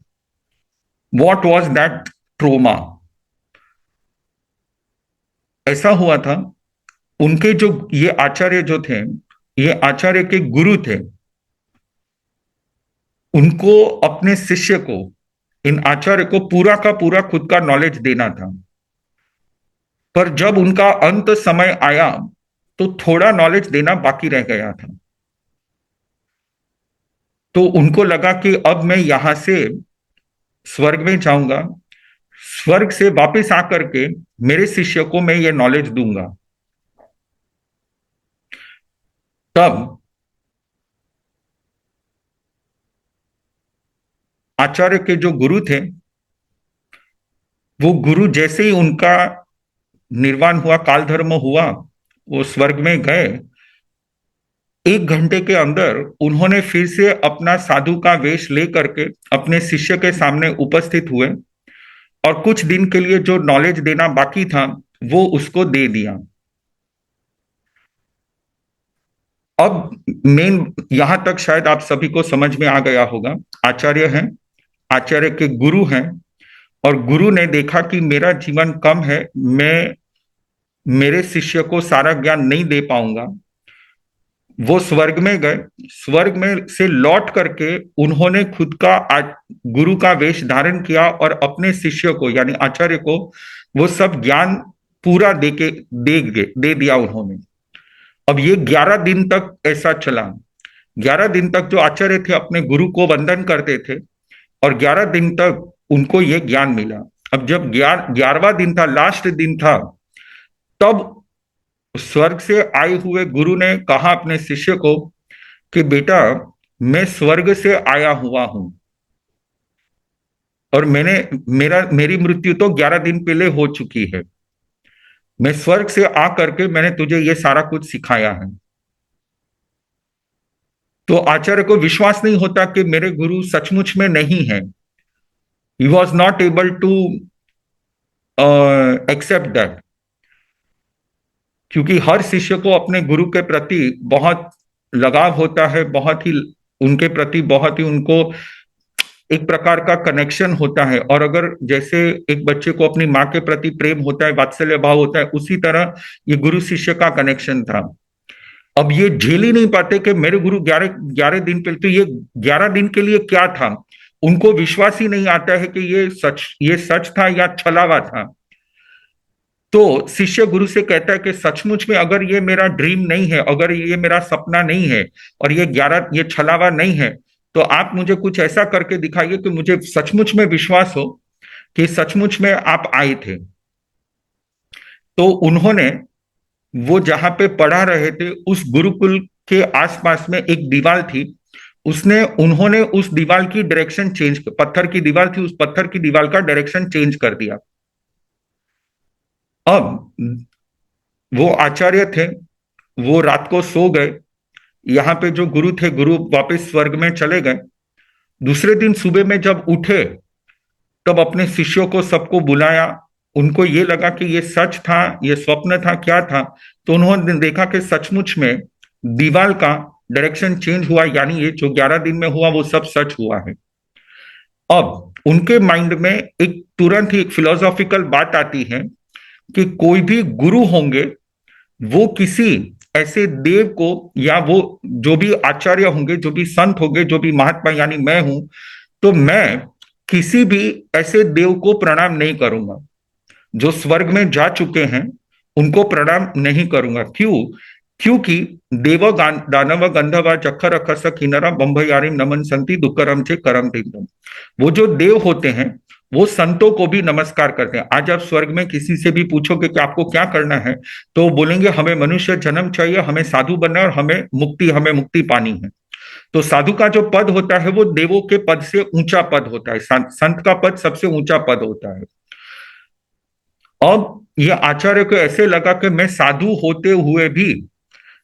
What was that trauma? ऐसा हुआ था, उनके जो ये आचार्य जो थे, ये आचार्य के गुरु थे, उनको अपने शिष्य को, इन आचार्य को पूरा का पूरा खुद का नॉलेज देना था। पर जब उनका अंत समय आया तो थोड़ा नॉलेज देना बाकी रह गया था। तो उनको लगा कि अब मैं यहां से स्वर्ग में जाऊंगा, स्वर्ग से वापस आकर के मेरे शिष्य को मैं ये नॉलेज दूंगा। तब आचार्य के जो गुरु थे, वो गुरु जैसे ही उनका निर्वाण हुआ, काल धर्म हुआ, वो स्वर्ग में गए, 1 घंटे के अंदर उन्होंने फिर से अपना साधु का वेश लेकर के अपने शिष्य के सामने उपस्थित हुए और कुछ दिन के लिए जो नॉलेज देना बाकी था वो उसको दे दिया। अब मेन यहां तक शायद आप सभी को समझ में आ गया होगा। आचार्य हैं, आचार्य के गुरु हैं, और गुरु ने देखा कि मेरा जीवन कम है, मैं मेरे शिष्य को सारा ज्ञान नहीं दे पाऊंगा। वो स्वर्ग में गए, स्वर्ग में से लौट करके उन्होंने खुद का गुरु का वेश धारण किया और अपने शिष्य को यानी आचार्य को वो सब ज्ञान पूरा दे दिया उन्होंने। अब ये 11 दिन तक ऐसा चला। 11 दिन तक जो आचार्य थे अपने गुरु को वंदन करते थे और 11 दिन तक उनको ये ज्ञान मिला। अब जब 11वां दिन था, लास्ट दिन था, तब स्वर्ग से आए हुए गुरु ने कहा अपने शिष्य को कि बेटा, मैं स्वर्ग से आया हुआ हूं और मेरी मृत्यु तो 11 दिन पहले हो चुकी है। मैं स्वर्ग से आ करके मैंने तुझे ये सारा कुछ सिखाया है। तो आचार्य को विश्वास नहीं होता कि मेरे गुरु सचमुच में नहीं है। He was not able to accept that, क्योंकि हर शिष्य को अपने गुरु के प्रति बहुत लगाव होता है, बहुत ही उनके प्रति बहुत ही उनको एक प्रकार का कनेक्शन होता है। और अगर जैसे एक बच्चे को अपनी माँ के प्रति प्रेम होता है, वात्सल्य भाव होता है, उसी तरह ये गुरु शिष्य का कनेक्शन था। अब ये झेल ही नहीं पाते कि मेरे गुरु 11 दिन पहले, तो ये 11 दिन के लिए क्या था, उनको विश्वास ही नहीं आता है कि ये सच था या छलावा था। तो शिष्य गुरु से कहता है कि सचमुच में अगर ये मेरा ड्रीम नहीं है, अगर ये मेरा सपना नहीं है और ये छलावा नहीं है, तो आप मुझे कुछ ऐसा करके दिखाइए कि मुझे सचमुच में विश्वास हो कि सचमुच में आप आए थे। तो उन्होंने वो जहां पे पढ़ा रहे थे उस गुरुकुल के आसपास में एक दीवार थी, उन्होंने उस दीवार की डायरेक्शन चेंज, पत्थर की दीवार थी, उस पत्थर की दीवार का डायरेक्शन चेंज कर दिया। अब वो आचार्य थे, वो रात को सो गए। यहाँ पे जो गुरु थे, गुरु वापस स्वर्ग में चले गए। दूसरे दिन सुबह में जब उठे तब अपने शिष्यों को सबको बुलाया। उनको ये लगा कि ये सच था, ये स्वप्न था, क्या था। तो उन्होंने देखा कि सचमुच में दीवार का डायरेक्शन चेंज हुआ, यानी ये जो 11 दिन में हुआ वो सब सच हुआ है। अब उनके माइंड में एक तुरंत ही एक फिलोसॉफिकल बात आती है कि कोई भी गुरु होंगे वो किसी ऐसे देव को, या वो जो भी आचार्य होंगे, जो भी संत होंगे, जो भी महात्मा यानी मैं हूं, तो मैं किसी भी ऐसे देव को प्रणाम नहीं करूंगा जो स्वर्ग में जा चुके हैं। उनको प्रणाम नहीं करूंगा। क्यों? क्योंकि देव दानव गंधर्व जखर अखस किन्नर बंभयारिम नमन संति दुक्करम चे करम तीर्थम। वो जो देव होते हैं वो संतों को भी नमस्कार करते हैं। आज आप स्वर्ग में किसी से भी पूछोगे कि आपको क्या करना है, तो वो बोलेंगे हमें मनुष्य जन्म चाहिए, हमें साधु बनना है और हमें मुक्ति पानी है। तो साधु का जो पद होता है वो देवों के पद से ऊंचा पद होता है। संत का पद सबसे ऊंचा पद होता है। अब ये आचार्य को ऐसे लगा कि मैं साधु होते हुए भी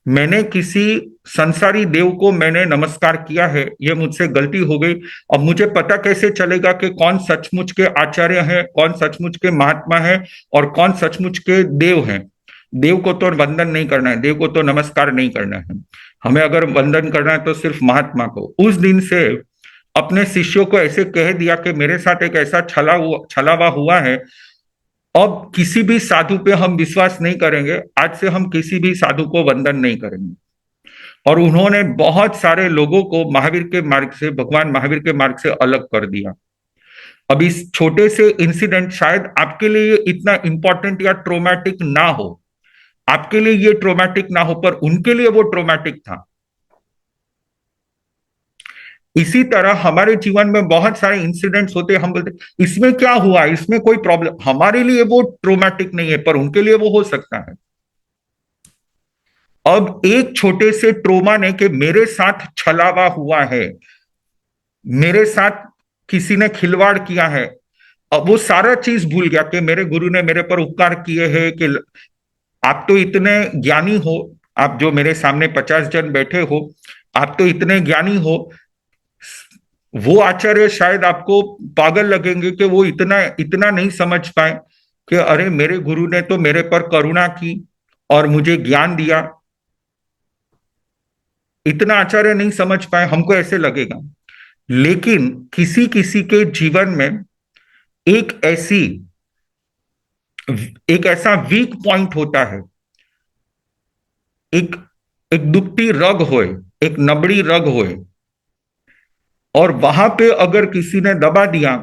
मैंने किसी संसारी देव को मैंने नमस्कार किया है, ये मुझसे गलती हो गई। अब मुझे पता कैसे चलेगा कि कौन सचमुच के आचार्य हैं, कौन सचमुच के महात्मा हैं और कौन सचमुच के देव हैं। देव को तो वंदन नहीं करना है, देव को तो नमस्कार नहीं करना है। हमें अगर वंदन करना है तो सिर्फ महात्मा को। उस दिन से अपने शिष्यों को ऐसे कह दिया कि मेरे साथ एक ऐसा छलावा हुआ है, अब किसी भी साधु पे हम विश्वास नहीं करेंगे, आज से हम किसी भी साधु को वंदन नहीं करेंगे। और उन्होंने बहुत सारे लोगों को महावीर के मार्ग से, भगवान महावीर के मार्ग से अलग कर दिया। अब इस छोटे से इंसिडेंट शायद आपके लिए इतना इंपॉर्टेंट या ट्रोमैटिक ना हो, आपके लिए ये ट्रोमैटिक ना हो, पर उनके लिए वो ट्रोमैटिक था। इसी तरह हमारे जीवन में बहुत सारे इंसिडेंट्स होते हैं, हम बोलते इसमें क्या हुआ, इसमें कोई प्रॉब्लम, हमारे लिए वो ट्रोमैटिक नहीं है पर उनके लिए वो हो सकता है। अब एक छोटे से ट्रोमा ने कि मेरे साथ छलावा हुआ है, मेरे साथ किसी ने खिलवाड़ किया है, अब वो सारा चीज भूल गया कि मेरे गुरु ने मेरे पर उपकार किए हैं, कि आप तो इतने ज्ञानी हो, आप जो मेरे सामने 50 जन बैठे हो, आप तो इतने ज्ञानी हो। वो आचार्य शायद आपको पागल लगेंगे कि वो इतना इतना नहीं समझ पाए कि अरे मेरे गुरु ने तो मेरे पर करुणा की और मुझे ज्ञान दिया। इतना आचार्य नहीं समझ पाए, हमको ऐसे लगेगा। लेकिन किसी किसी के जीवन में एक ऐसी एक ऐसा वीक पॉइंट होता है, एक एक दुखती रग होए, एक नबड़ी रग होए, और वहां पे अगर किसी ने दबा दिया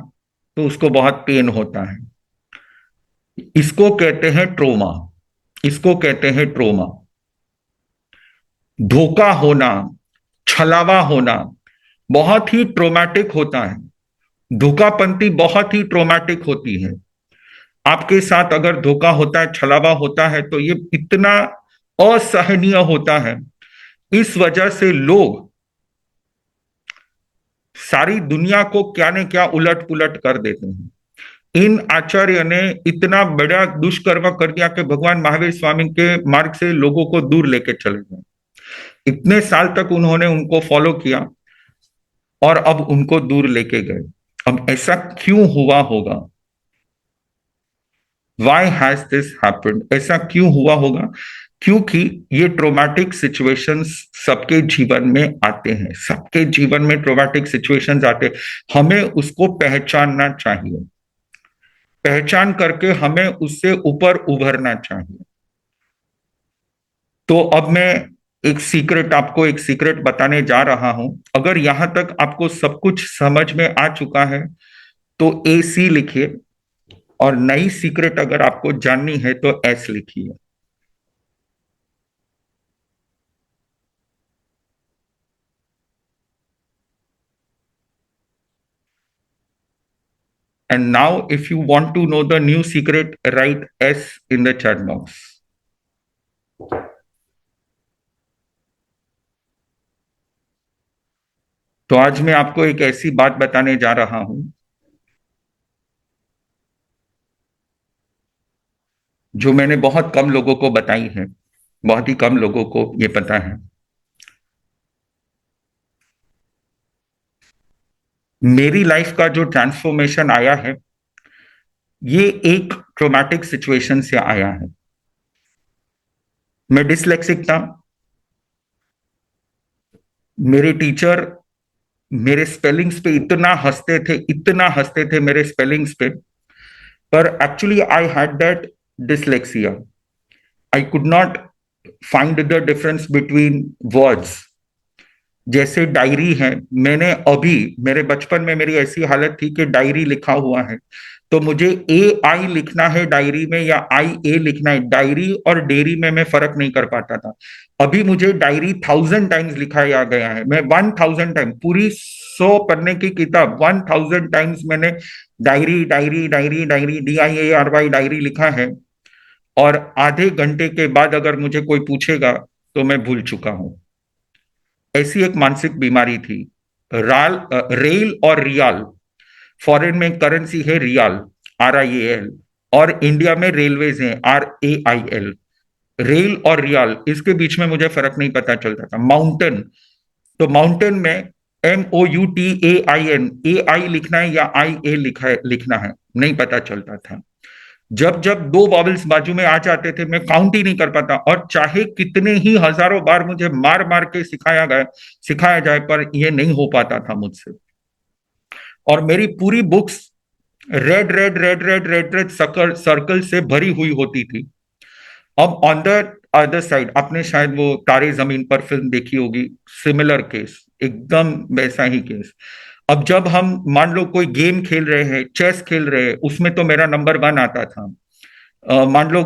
तो उसको बहुत पेन होता है। इसको कहते हैं ट्रोमा, इसको कहते हैं ट्रोमा। धोखा होना, छलावा होना बहुत ही ट्रोमैटिक होता है। धोखापंती बहुत ही ट्रोमैटिक होती है। आपके साथ अगर धोखा होता है, छलावा होता है, तो ये इतना असहनीय होता है। इस वजह से लोग सारी दुनिया को क्या न क्या उलट पुलट कर देते हैं। इन आचार्य ने इतना बड़ा दुष्कर्म कर दिया कि भगवान महावीर स्वामी के मार्ग से लोगों को दूर लेके चले गए। इतने साल तक उन्होंने उनको फॉलो किया और अब उनको दूर लेके गए। अब ऐसा क्यों हुआ होगा? Why has this happened? ऐसा क्यों हुआ होगा? क्योंकि ये ट्रोमैटिक सिचुएशंस सबके जीवन में आते हैं, सबके जीवन में ट्रोमैटिक सिचुएशंस आते हैं। हमें उसको पहचानना चाहिए, पहचान करके हमें उससे ऊपर उभरना चाहिए। तो अब मैं आपको एक सीक्रेट बताने जा रहा हूं। अगर यहां तक आपको सब कुछ समझ में आ चुका है तो AC लिखिए, और नई सीक्रेट अगर आपको जाननी है तो S लिखिए। And now, if you want to know the new secret, write S in the chat box. तो आज मैं आपको एक ऐसी बात बताने जा रहा हूं जो मैंने बहुत कम लोगों को बताई है, बहुत ही कम लोगों को ये पता है। मेरी लाइफ का जो ट्रांसफॉर्मेशन आया है ये एक ट्रॉमेटिक सिचुएशन से आया है। मैं डिसलेक्सिक था, मेरे टीचर मेरे स्पेलिंग्स पे इतना हंसते थे, इतना हंसते थे मेरे स्पेलिंग्स पे, पर actually I had that dyslexia. I could not find the difference between words. जैसे डायरी है, मैंने अभी मेरे बचपन में मेरी ऐसी हालत थी कि डायरी लिखा हुआ है, तो मुझे ए आई लिखना है डायरी में या आई ए लिखना है, डायरी और डेयरी में मैं फर्क नहीं कर पाता था। अभी मुझे डायरी 1000 टाइम्स लिखाया गया है, मैं 1000 टाइम पूरी 100 पन्ने की किताब 1000 टाइम्स मैंने diary diary diary diary DIARY diary लिखा है। और आधे घंटे के बाद अगर मुझे कोई पूछेगा तो मैं भूल चुका हूं। ऐसी एक मानसिक बीमारी थी। रेल और रियाल, फॉरेन में करेंसी है रियाल, RIAL, और इंडिया में रेलवेज हैं RAIL। रेल और रियाल, इसके बीच में मुझे फर्क नहीं पता चलता था। माउंटेन, तो माउंटेन में MOUTAIN, AI लिखना है या IA लिखना है, नहीं पता चलता था। जब जब दो वॉवल्स बाजू में आ जाते थे मैं काउंट ही नहीं कर पाता, और चाहे कितने ही हजारों बार मुझे मार मार के सिखाया जाए पर यह नहीं हो पाता था मुझसे। और मेरी पूरी books red red red red red red circle से भरी हुई होती थी। अब ऑन द अदर साइड, आपने शायद वो तारे जमीन पर फिल्म देखी होगी, सिमिलर केस, एकदम वैसा ही केस। अब जब हम मान लो कोई गेम खेल रहे हैं, चेस खेल रहे हैं, उसमें तो मेरा नंबर 1 आता था। मान लो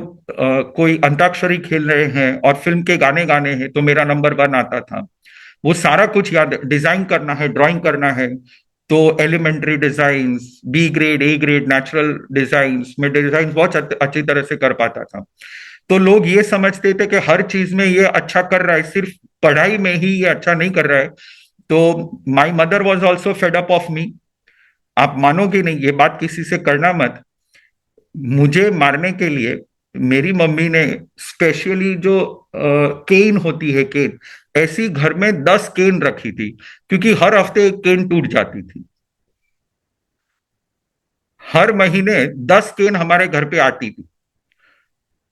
कोई अंताक्षरी खेल रहे हैं और फिल्म के गाने गाने हैं तो मेरा नंबर 1 आता था। वो सारा कुछ याद, डिजाइन करना है, ड्राइंग करना है, तो elementary design, B grade, A grade, natural design, मैं डिजाइन बहुत अच्छी तरह से कर पाता था। तो लोग ये समझते थे कि हर चीज में ये अच्छा कर रहा है, सिर्फ पढ़ाई में ही ये अच्छा नहीं कर रहा है। तो my mother was also fed up of me. आप मानोगे नहीं, ये बात किसी से करना मत, मुझे मारने के लिए मेरी मम्मी ने स्पेशली जो केन होती है, केन, ऐसी घर में 10 केन रखी थी, क्योंकि हर हफ्ते एक केन टूट जाती थी। हर महीने 10 केन हमारे घर पे आती थी।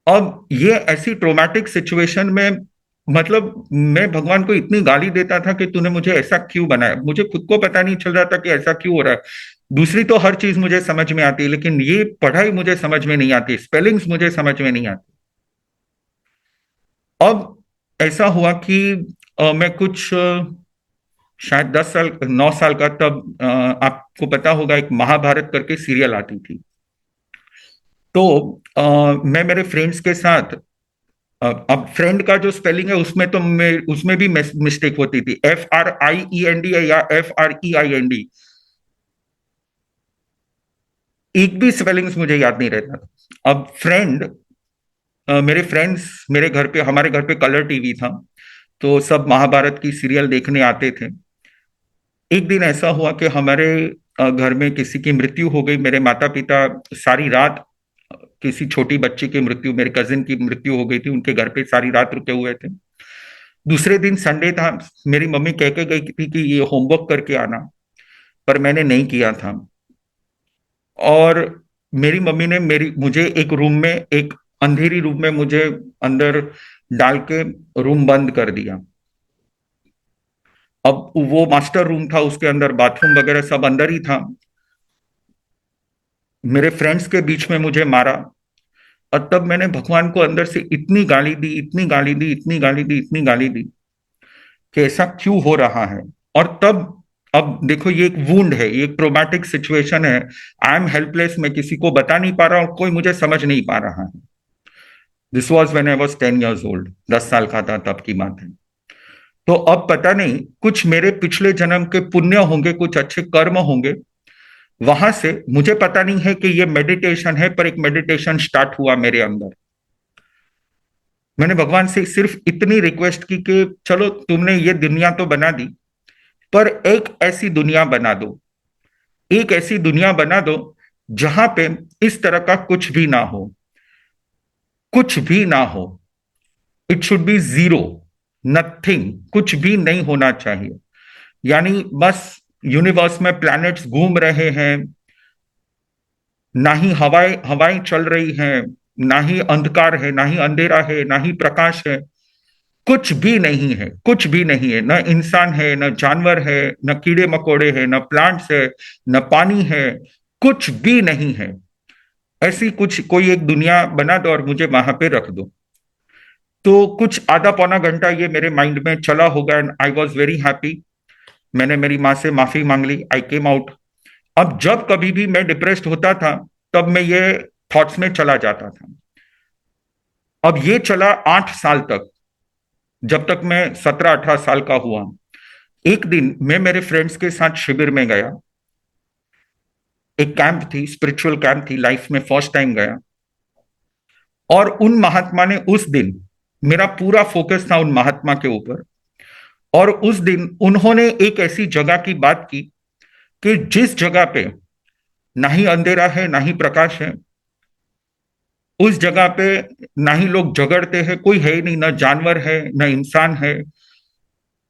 अब ये ऐसी ट्रोमैटिक सिचुएशन में, मतलब मैं भगवान को इतनी गाली देता था कि तूने मुझे ऐसा क्यों बनाया, मुझे खुद को पता नहीं चल रहा था कि ऐसा क्यों हो रहा है। दूसरी तो हर चीज मुझे समझ में आती है, लेकिन ये पढ़ाई मुझे समझ में नहीं आती, स्पेलिंग्स मुझे समझ में नहीं आती। अब ऐसा हुआ कि मैं कुछ शायद 10 साल 9 साल का, तब आपको पता होगा एक महाभारत करके सीरियल आती थी। तो मैं मेरे फ्रेंड्स के साथ, अब फ्रेंड का जो स्पेलिंग है उसमें तो उसमें भी मिस्टेक होती थी, FRIEND है या FREIND, एक भी स्पेलिंग्स मुझे याद नहीं रहता था। अब मेरे फ्रेंड्स मेरे घर पे, हमारे घर पे कलर टीवी था, तो सब महाभारत की सीरियल देखने आते थे। एक दिन ऐसा हुआ कि हमारे घर में किसी की मृत्यु हो गई। मेरे माता पिता सारी रात, किसी छोटी बच्ची की मृत्यु, मेरे कजिन की मृत्यु हो गई थी, उनके घर पे सारी रात रुके हुए थे। दूसरे दिन संडे था, मेरी मम्मी कह के गई थी कि ये होमवर्क करके आना, पर मैंने नहीं किया था। और मेरी मम्मी ने मुझे एक रूम में, एक अंधेरी रूम में मुझे अंदर डाल के रूम बंद कर दिया। अब वो मास्टर रूम था, उसके अंदर बाथरूम वगैरह सब अंदर ही था। मेरे फ्रेंड्स के बीच में मुझे मारा, और तब मैंने भगवान को अंदर से इतनी गाली दी, इतनी गाली दी, इतनी गाली दी, इतनी गाली दी कि ऐसा क्यों हो रहा है। और तब, अब देखो ये एक वुंड है, ये एक ट्रोमैटिक सिचुएशन है, आई एम हेल्पलेस, मैं किसी को बता नहीं पा रहा हूं, कोई मुझे समझ नहीं पा रहा है। This was when I was 10 years old, 10 साल का था तब की बात है। तो अब पता नहीं, कुछ मेरे पिछले जन्म के पुण्य होंगे, कुछ अच्छे कर्म होंगे, वहां से मुझे पता नहीं है कि ये मेडिटेशन है, पर एक मेडिटेशन स्टार्ट हुआ मेरे अंदर। मैंने भगवान से सिर्फ इतनी रिक्वेस्ट की कि चलो तुमने ये दुनिया तो बना दी, पर एक ऐसी दुनिया बना दो, एक ऐसी दुनिया बना दो जहां पे इस तरह का कुछ भी ना हो, कुछ भी ना हो। It should be zero, nothing, कुछ भी नहीं होना चाहिए। यानी बस यूनिवर्स में प्लैनेट्स घूम रहे हैं, ना ही हवाएं हवाएं चल रही हैं, ना ही अंधकार है, ना ही अंधेरा है, ना ही प्रकाश है, कुछ भी नहीं है, कुछ भी नहीं है। न इंसान है, न जानवर है, न कीड़े मकोड़े हैं, न प्लांट्स है, न पानी है, कुछ भी नहीं है। ऐसी कुछ कोई एक दुनिया बना दो और मुझे वहां पे रख दो। तो कुछ आधा पौना घंटा ये मेरे माइंड में चला होगा, and I was very happy. मैंने मेरी माँ से माफी मांग ली, आई केम आउट। अब जब कभी भी मैं डिप्रेस्ड होता था तब मैं ये थॉट्स में चला जाता था। अब ये चला 8 साल तक, जब तक मैं 17-18 साल का हुआ। एक दिन मैं मेरे फ्रेंड्स के साथ शिविर में गया। एक कैंप थी, स्पिरिचुअल कैंप थी, लाइफ में फर्स्ट टाइम गया। और उन महात्मा ने उस दिन, मेरा पूरा फोकस था उन महात्मा के ऊपर, और उस दिन उन्होंने एक ऐसी जगह की बात की कि जिस जगह पे ना ही अंधेरा है ना ही प्रकाश है, उस जगह पे ना ही लोग झगड़ते हैं, कोई है ही नहीं, ना जानवर है ना इंसान है,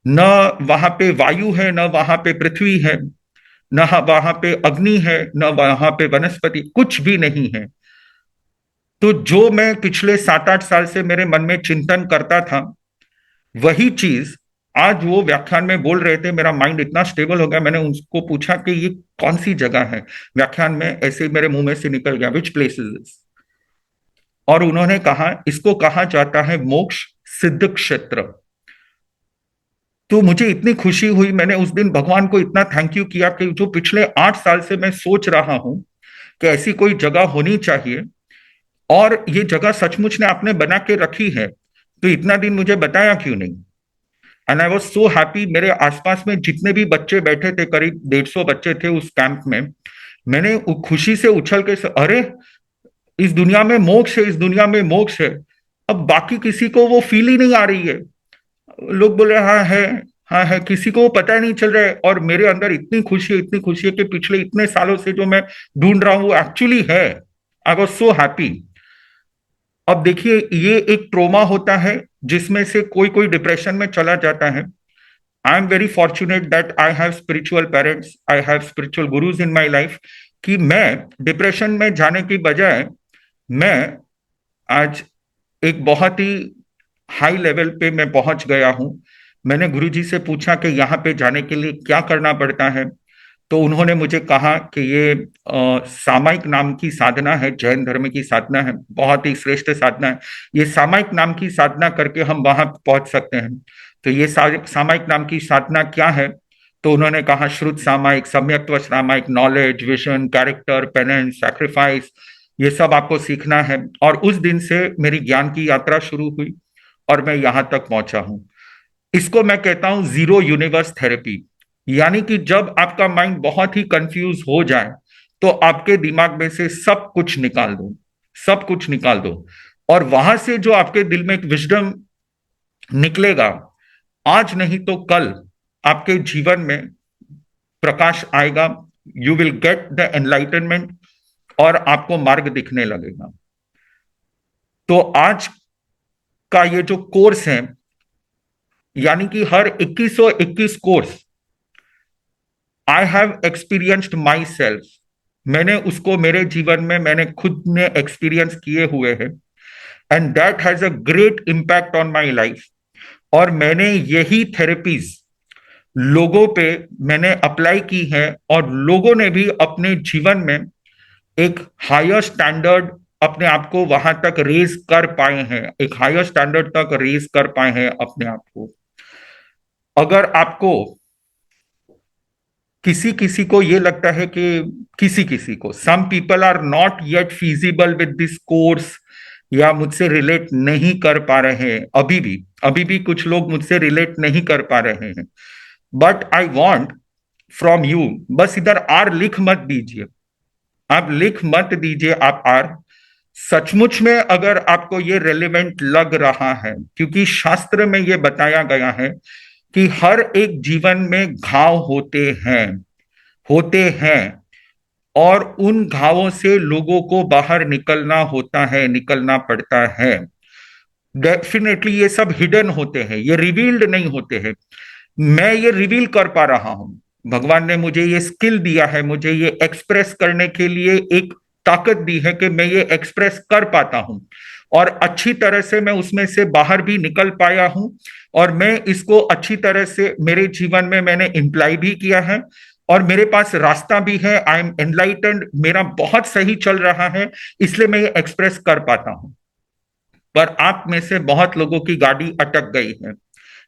न वहां पे वायु है न वहां पे पृथ्वी है, न वहां पे अग्नि है न वहां पे वनस्पति, कुछ भी नहीं है। तो जो मैं पिछले 7-8 साल से मेरे मन में चिंतन करता था, वही चीज आज वो व्याख्यान में बोल रहे थे। मेरा माइंड इतना स्टेबल हो गया, मैंने उनको पूछा कि ये कौन सी जगह है। व्याख्यान में ऐसे ही मेरे मुंह में से निकल गया, विच प्लेस इज दिस। और उन्होंने कहा इसको कहा जाता है मोक्ष सिद्ध क्षेत्र। तो मुझे इतनी खुशी हुई, मैंने उस दिन भगवान को इतना थैंक यू किया कि जो पिछले 8 साल से मैं सोच रहा हूं कि ऐसी कोई जगह होनी चाहिए, और ये जगह सचमुच ने आपने बना के रखी है, तो इतना दिन मुझे बताया क्यों नहीं। And I was so happy. मेरे आसपास में जितने भी बच्चे बैठे थे, करीब 150 बच्चे थे उस कैंप में, मैंने खुशी से उछल के अरे इस दुनिया में मोक्ष है, इस दुनिया में मोक्ष है। अब बाकी किसी को वो फील ही नहीं आ रही है। लोग बोले हाँ है, हाँ है, किसी को पता ही नहीं चल रहा है। और मेरे अंदर इतनी खुशी है, इतनी खुशी है कि पिछले इतने सालों से जो मैं ढूंढ रहा हूं वो एक्चुअली है। I was so happy. अब देखिए, ये एक ट्रोमा होता है जिसमें से कोई कोई डिप्रेशन में चला जाता है। I am very fortunate that I have spiritual parents, I have spiritual gurus in my life, कि मैं डिप्रेशन में जाने की बजाय मैं आज एक बहुत ही हाई लेवल पे मैं पहुंच गया हूं। मैंने गुरुजी से पूछा कि यहाँ पे जाने के लिए क्या करना पड़ता है। तो उन्होंने मुझे कहा कि ये सामायिक नाम की साधना है, जैन धर्म की साधना है, बहुत ही श्रेष्ठ साधना है। ये सामायिक नाम की साधना करके हम वहां पहुंच सकते हैं। तो ये सामायिक नाम की साधना क्या है? तो उन्होंने कहा श्रुत सामायिक, सम्यक्त्व सामायिक, knowledge, vision, character, penance, sacrifice, ये सब आपको सीखना है। और उस दिन से मेरी ज्ञान की यात्रा शुरू हुई और मैं यहां तक पहुंचा हूं। इसको मैं कहता हूं जीरो यूनिवर्स थेरेपी। यानी कि जब आपका माइंड बहुत ही कंफ्यूज हो जाए तो आपके दिमाग में से सब कुछ निकाल दो, सब कुछ निकाल दो, और वहां से जो आपके दिल में एक विजडम निकलेगा, आज नहीं तो कल आपके जीवन में प्रकाश आएगा। You will get the enlightenment और आपको मार्ग दिखने लगेगा। तो आज का ये जो कोर्स है, यानी कि हर 2121 course, I have experienced my self. मैंने उसको मेरे जीवन में मैंने खुद ने एक्सपीरियंस किए हुए हैं, and that has a great impact on my life. और मैंने यही थेरेपीज लोगों पे मैंने अप्लाई की है, और लोगों ने भी अपने जीवन में एक हायर स्टैंडर्ड अपने आप को वहां तक रेज कर पाए हैं, एक हायर स्टैंडर्ड तक रेज कर पाए हैं अपने आप को। अगर आपको किसी किसी को ये लगता है कि किसी किसी को, some people are not yet feasible with this course, या मुझसे रिलेट नहीं कर पा रहे हैं, अभी भी कुछ लोग मुझसे रिलेट नहीं कर पा रहे हैं। But I want from you, बस इधर आर लिख मत दीजिए, आप लिख मत दीजिए, आप आर सचमुच में अगर आपको ये रेलेवेंट लग रहा है, क्योंकि शास्त्र में ये बताया गया है कि हर एक जीवन में घाव होते हैं, और उन घावों से लोगों को बाहर निकलना होता है, निकलना पड़ता है। डेफिनेटली ये सब हिडन होते हैं, ये रिवील्ड नहीं होते हैं। मैं ये रिवील कर पा रहा हूं, भगवान ने मुझे ये स्किल दिया है, मुझे ये एक्सप्रेस करने के लिए एक ताकत दी है कि मैं ये एक्सप्रेस कर पाता हूं, और अच्छी तरह से मैं उसमें से बाहर भी निकल पाया हूं। और मैं इसको अच्छी तरह से मेरे जीवन में मैंने इम्प्लाई भी किया है, और मेरे पास रास्ता भी है। आई एम एनलाइटेंड, मेरा बहुत सही चल रहा है, इसलिए मैं ये एक्सप्रेस कर पाता हूं। पर आप में से बहुत लोगों की गाड़ी अटक गई है,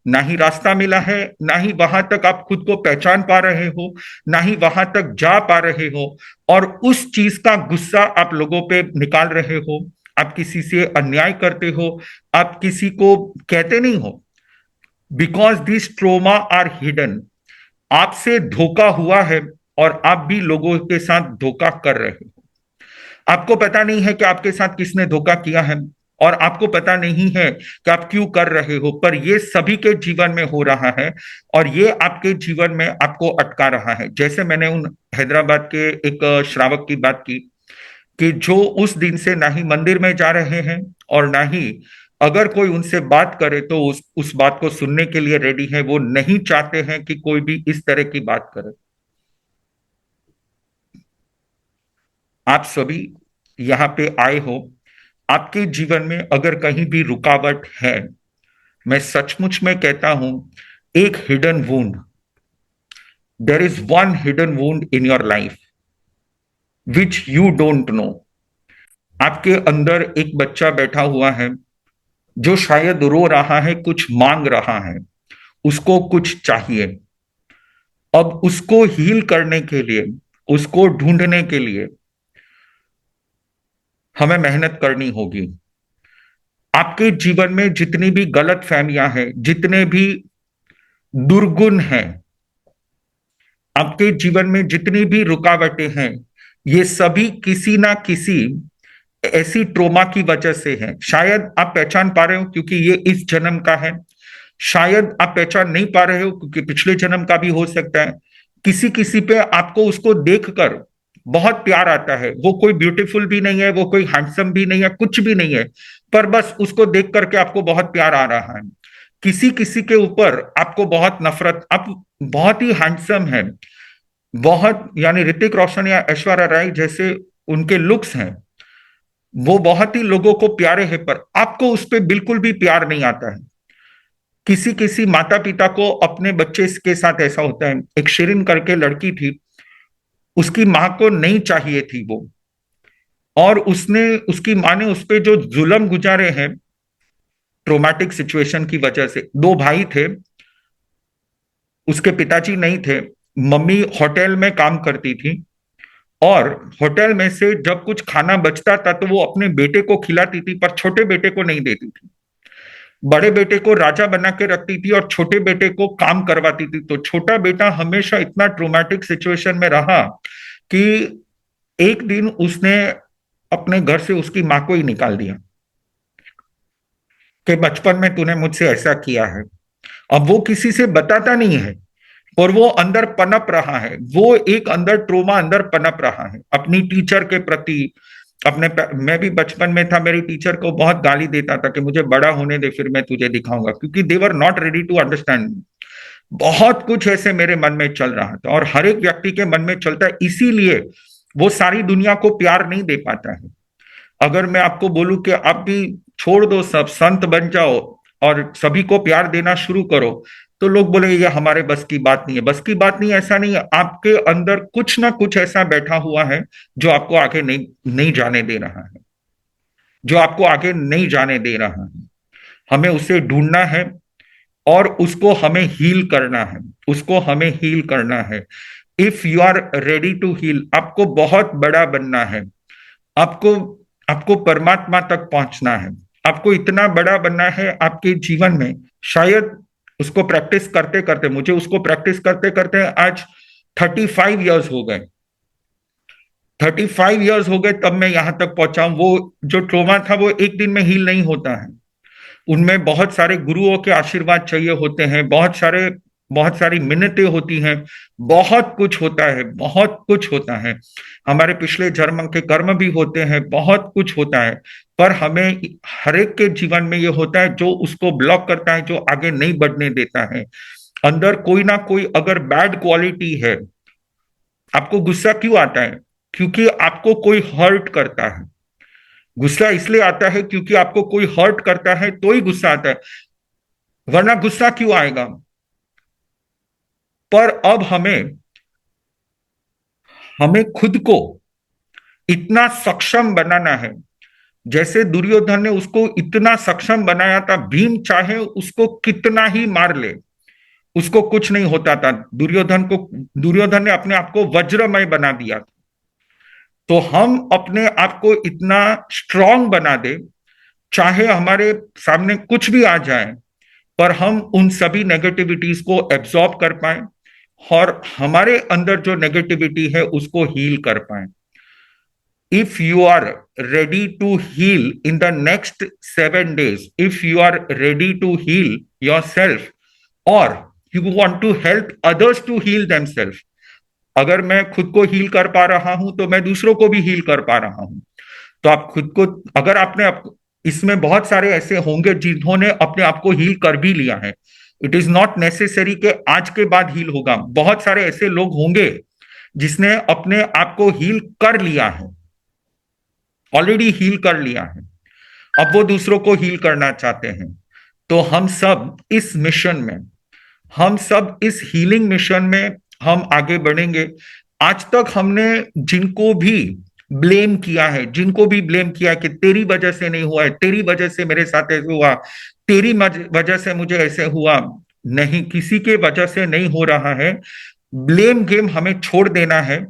ना ही रास्ता मिला है, ना ही वहां तक आप खुद को पहचान पा रहे हो, ना ही वहां तक जा पा रहे हो, और उस चीज का गुस्सा आप लोगों पे निकाल रहे हो। आप किसी से अन्याय करते हो, आप किसी को कहते नहीं हो, because this trauma are hidden. आपसे धोखा हुआ है और आप भी लोगों के साथ धोखा कर रहे हो। आपको पता नहीं है कि आपके साथ किसने धोखा किया है, और आपको पता नहीं है कि आप क्यों कर रहे हो, पर ये सभी के जीवन में हो रहा है, और ये आपके जीवन में आपको अटका रहा है। जैसे मैंने उन हैदराबाद के एक श्रावक की बात की, कि जो उस दिन से ना ही मंदिर में जा रहे हैं, और ना ही अगर कोई उनसे बात करे तो उस बात को सुनने के लिए रेडी है। वो नहीं चाहते हैं कि कोई भी इस तरह की बात करे। आप सभी यहाँ पे आए हो, आपके जीवन में अगर कहीं भी रुकावट है, मैं सचमुच में कहता हूं, एक hidden wound, there is one hidden wound in your life which you don't know. आपके अंदर एक बच्चा बैठा हुआ है जो शायद रो रहा है, कुछ मांग रहा है, उसको कुछ चाहिए। अब उसको हील करने के लिए, उसको ढूंढने के लिए हमें मेहनत करनी होगी। आपके जीवन में जितनी भी गलत फहमियां हैं, जितने भी दुर्गुण हैं, आपके जीवन में जितनी भी रुकावटें हैं, ये सभी किसी ना किसी ऐसी ट्रोमा की वजह से है। शायद आप पहचान पा रहे हो क्योंकि ये इस जन्म का है, शायद आप पहचान नहीं पा रहे हो क्योंकि पिछले जन्म का भी हो सकता है। किसी किसी पे आपको उसको देखकर बहुत प्यार आता है, वो कोई ब्यूटीफुल भी नहीं है, वो कोई हैंडसम भी नहीं है, कुछ भी नहीं है, पर बस उसको देख करके आपको बहुत प्यार आ रहा है। किसी किसी के ऊपर आपको बहुत नफरत, आप बहुत ही हैंडसम है, बहुत, यानी ऋतिक रोशन या ऐश्वर्या राय जैसे उनके लुक्स हैं, वो बहुत ही लोगों को प्यारे हैं, पर आपको उस पर बिल्कुल भी प्यार नहीं आता है। किसी किसी माता पिता को अपने बच्चे के साथ ऐसा होता है। एक शिरीन करके लड़की थी, उसकी माँ को नहीं चाहिए थी वो, और उसने, उसकी माँ ने उस पर जो जुल्म गुजारे हैं ट्रोमैटिक सिचुएशन की वजह से। दो भाई थे, उसके पिताजी नहीं थे, मम्मी होटल में काम करती थी, और होटल में से जब कुछ खाना बचता था तो वो अपने बेटे को खिलाती थी, पर छोटे बेटे को नहीं देती थी। बड़े बेटे को राजा बना के रखती थी और छोटे बेटे को काम करवाती थी। तो छोटा बेटा हमेशा इतना ट्रोमैटिक सिचुएशन में रहा कि एक दिन उसने अपने घर से उसकी माँ को ही निकाल दिया कि बचपन में तूने मुझसे ऐसा किया है। अब वो किसी से बताता नहीं है, और वो अंदर पनप रहा है, वो एक अंदर ट्रोमा अंदर पनप रहा है अपनी टीचर के प्रति। मैं भी बचपन में था, मेरी टीचर को बहुत गाली देता था कि मुझे बड़ा होने दे, फिर मैं तुझे दिखाऊंगा, क्योंकि they were not ready to understand. बहुत कुछ ऐसे मेरे मन में चल रहा था, और हर एक व्यक्ति के मन में चलता है, इसीलिए वो सारी दुनिया को प्यार नहीं दे पाता है। अगर मैं आपको बोलूं कि आप भी छोड़ दो, सब संत बन जाओ और सभी को प्यार देना शुरू करो, तो लोग बोले ये हमारे बस की बात नहीं है। बस की बात नहीं, ऐसा नहीं है, आपके अंदर कुछ ना कुछ ऐसा बैठा हुआ है जो आपको आगे नहीं नहीं जाने दे रहा है, जो आपको आगे नहीं जाने दे रहा है। हमें उसे ढूंढना है, और उसको हमें हील करना है, उसको हमें हील करना है। If you are ready to heal, आपको बहुत बड़ा बनना है, आपको आपको परमात्मा तक पहुंचना है, आपको इतना बड़ा बनना है आपके जीवन में। शायद उसको प्रैक्टिस करते करते, मुझे उसको प्रैक्टिस करते करते आज 35 ईयर्स हो गए, 35 ईयर्स हो गए तब मैं यहां तक पहुंचा हूं। वो जो ट्रोमा था वो एक दिन में हील नहीं होता है, उनमें बहुत सारे गुरुओं के आशीर्वाद चाहिए होते हैं, बहुत सारी मिन्नतें होती हैं, बहुत कुछ होता है, बहुत कुछ होता है। हमारे पिछले जन्म के कर्म भी होते हैं, बहुत कुछ होता है। पर हमें हर एक के जीवन में ये होता है जो उसको ब्लॉक करता है, जो आगे नहीं बढ़ने देता है। अंदर कोई ना कोई अगर बैड क्वालिटी है। आपको गुस्सा क्यों आता है? क्योंकि आपको कोई हर्ट करता है। गुस्सा इसलिए आता है क्योंकि आपको कोई हर्ट करता है तो ही गुस्सा आता है, वरना गुस्सा क्यों आएगा? पर अब हमें हमें खुद को इतना सक्षम बनाना है, जैसे दुर्योधन ने उसको इतना सक्षम बनाया था, भीम चाहे उसको कितना ही मार ले, उसको कुछ नहीं होता था। दुर्योधन ने अपने आप को वज्रमय बना दिया। तो हम अपने आप को इतना स्ट्रांग बना दे, चाहे हमारे सामने कुछ भी आ जाए, पर हम उन सभी नेगेटिविटीज को एब्जॉर्ब कर पाए और हमारे अंदर जो नेगेटिविटी है उसको हील कर पाए। If you are ready to heal in the next 7 days, if you are ready to heal yourself, or you want to help others to heal themselves, अगर मैं खुद को हील कर पा रहा हूं तो मैं दूसरों को भी हील कर पा रहा हूं। तो आप खुद को, अगर इसमें बहुत सारे ऐसे होंगे जिन्होंने अपने आप को हील कर भी लिया है। इट इज नॉट नेसेसरी कि आज के बाद हील होगा। बहुत सारे ऐसे लोग होंगे जिसने अपने आप को हील कर लिया है, ऑलरेडी हील कर लिया है, अब वो दूसरों को हील करना चाहते हैं। तो हम सब इस मिशन में, हम सब इस हीलिंग मिशन में हम आगे बढ़ेंगे। आज तक हमने जिनको भी ब्लेम किया है, जिनको भी ब्लेम किया है कि तेरी वजह से नहीं हुआ है, तेरी वजह से मेरे साथ ऐसे हुआ, तेरी वजह से मुझे ऐसे हुआ, नहीं, किसी के वजह से नहीं हो रहा है। ब्लेम गेम हमें छोड़ देना है।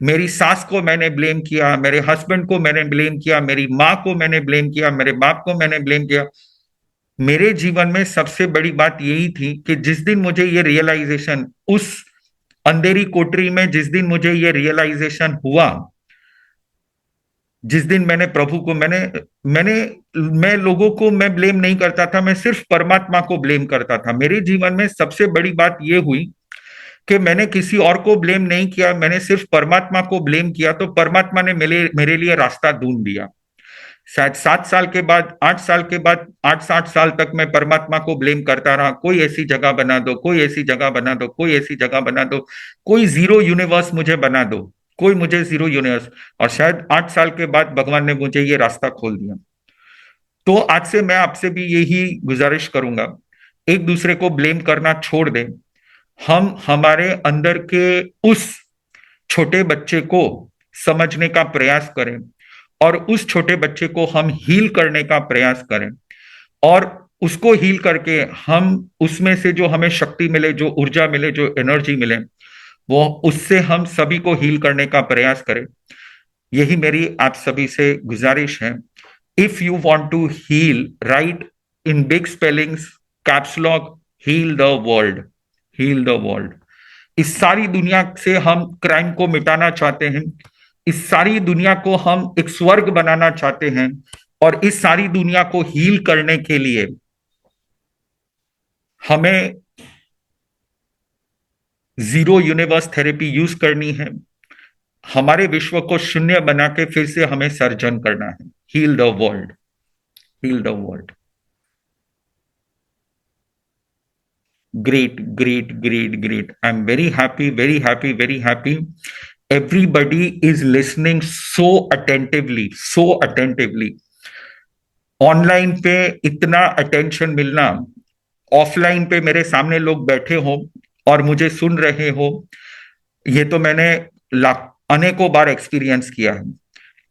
मेरी सास को मैंने ब्लेम किया, मेरे हस्बैंड को मैंने ब्लेम किया, मेरी माँ को मैंने ब्लेम किया, मेरे बाप को मैंने ब्लेम किया। मेरे जीवन में सबसे बड़ी बात यही थी कि जिस दिन मुझे ये रियलाइजेशन, उस अंधेरी कोठरी में जिस दिन मुझे ये रियलाइजेशन हुआ, जिस दिन मैंने प्रभु को मैंने मैंने मैं लोगों को मैं ब्लेम नहीं करता था, मैं सिर्फ परमात्मा को ब्लेम करता था। मेरे जीवन में सबसे बड़ी बात ये हुई कि मैंने किसी और को ब्लेम नहीं किया, मैंने सिर्फ परमात्मा को ब्लेम किया। तो परमात्मा ने मेरे लिए रास्ता ढूंढ दिया। शायद 7 साल के बाद, 8 साल के बाद, 8-7 साल तक मैं परमात्मा को ब्लेम करता रहा, कोई ऐसी जगह बना दो, कोई ऐसी जगह बना दो, कोई ऐसी जगह बना दो, कोई जीरो यूनिवर्स मुझे बना दो, कोई मुझे जीरो यूनिवर्स। और शायद 8 साल के बाद भगवान ने मुझे ये रास्ता खोल दिया। तो आज से मैं आपसे भी यही गुजारिश करूंगा, एक दूसरे को ब्लेम करना छोड़ दें। हम हमारे अंदर के उस छोटे बच्चे को समझने का प्रयास करें और उस छोटे बच्चे को हम हील करने का प्रयास करें, और उसको हील करके हम उसमें से जो हमें शक्ति मिले, जो ऊर्जा मिले, जो एनर्जी मिले, वो उससे हम सभी को हील करने का प्रयास करें। यही मेरी आप सभी से गुजारिश है। If you want to heal, write in big spellings, caps lock, heal the world, heal the world. इस सारी दुनिया से हम क्राइम को मिटाना चाहते हैं, इस सारी दुनिया को हम एक स्वर्ग बनाना चाहते हैं, और इस सारी दुनिया को हील करने के लिए हमें जीरो यूनिवर्स थेरेपी यूज करनी है। हमारे विश्व को शून्य बना के फिर से हमें सर्जन करना है। Heal the world, heal the world. Great, great, great, great. I'm very happy, very happy, very happy. Everybody is listening so attentively, so attentively. Online पे इतना अटेंशन मिलना, ऑफलाइन पे मेरे सामने लोग बैठे हो और मुझे सुन रहे हो, ये तो मैंने अनेकों बार एक्सपीरियंस किया है।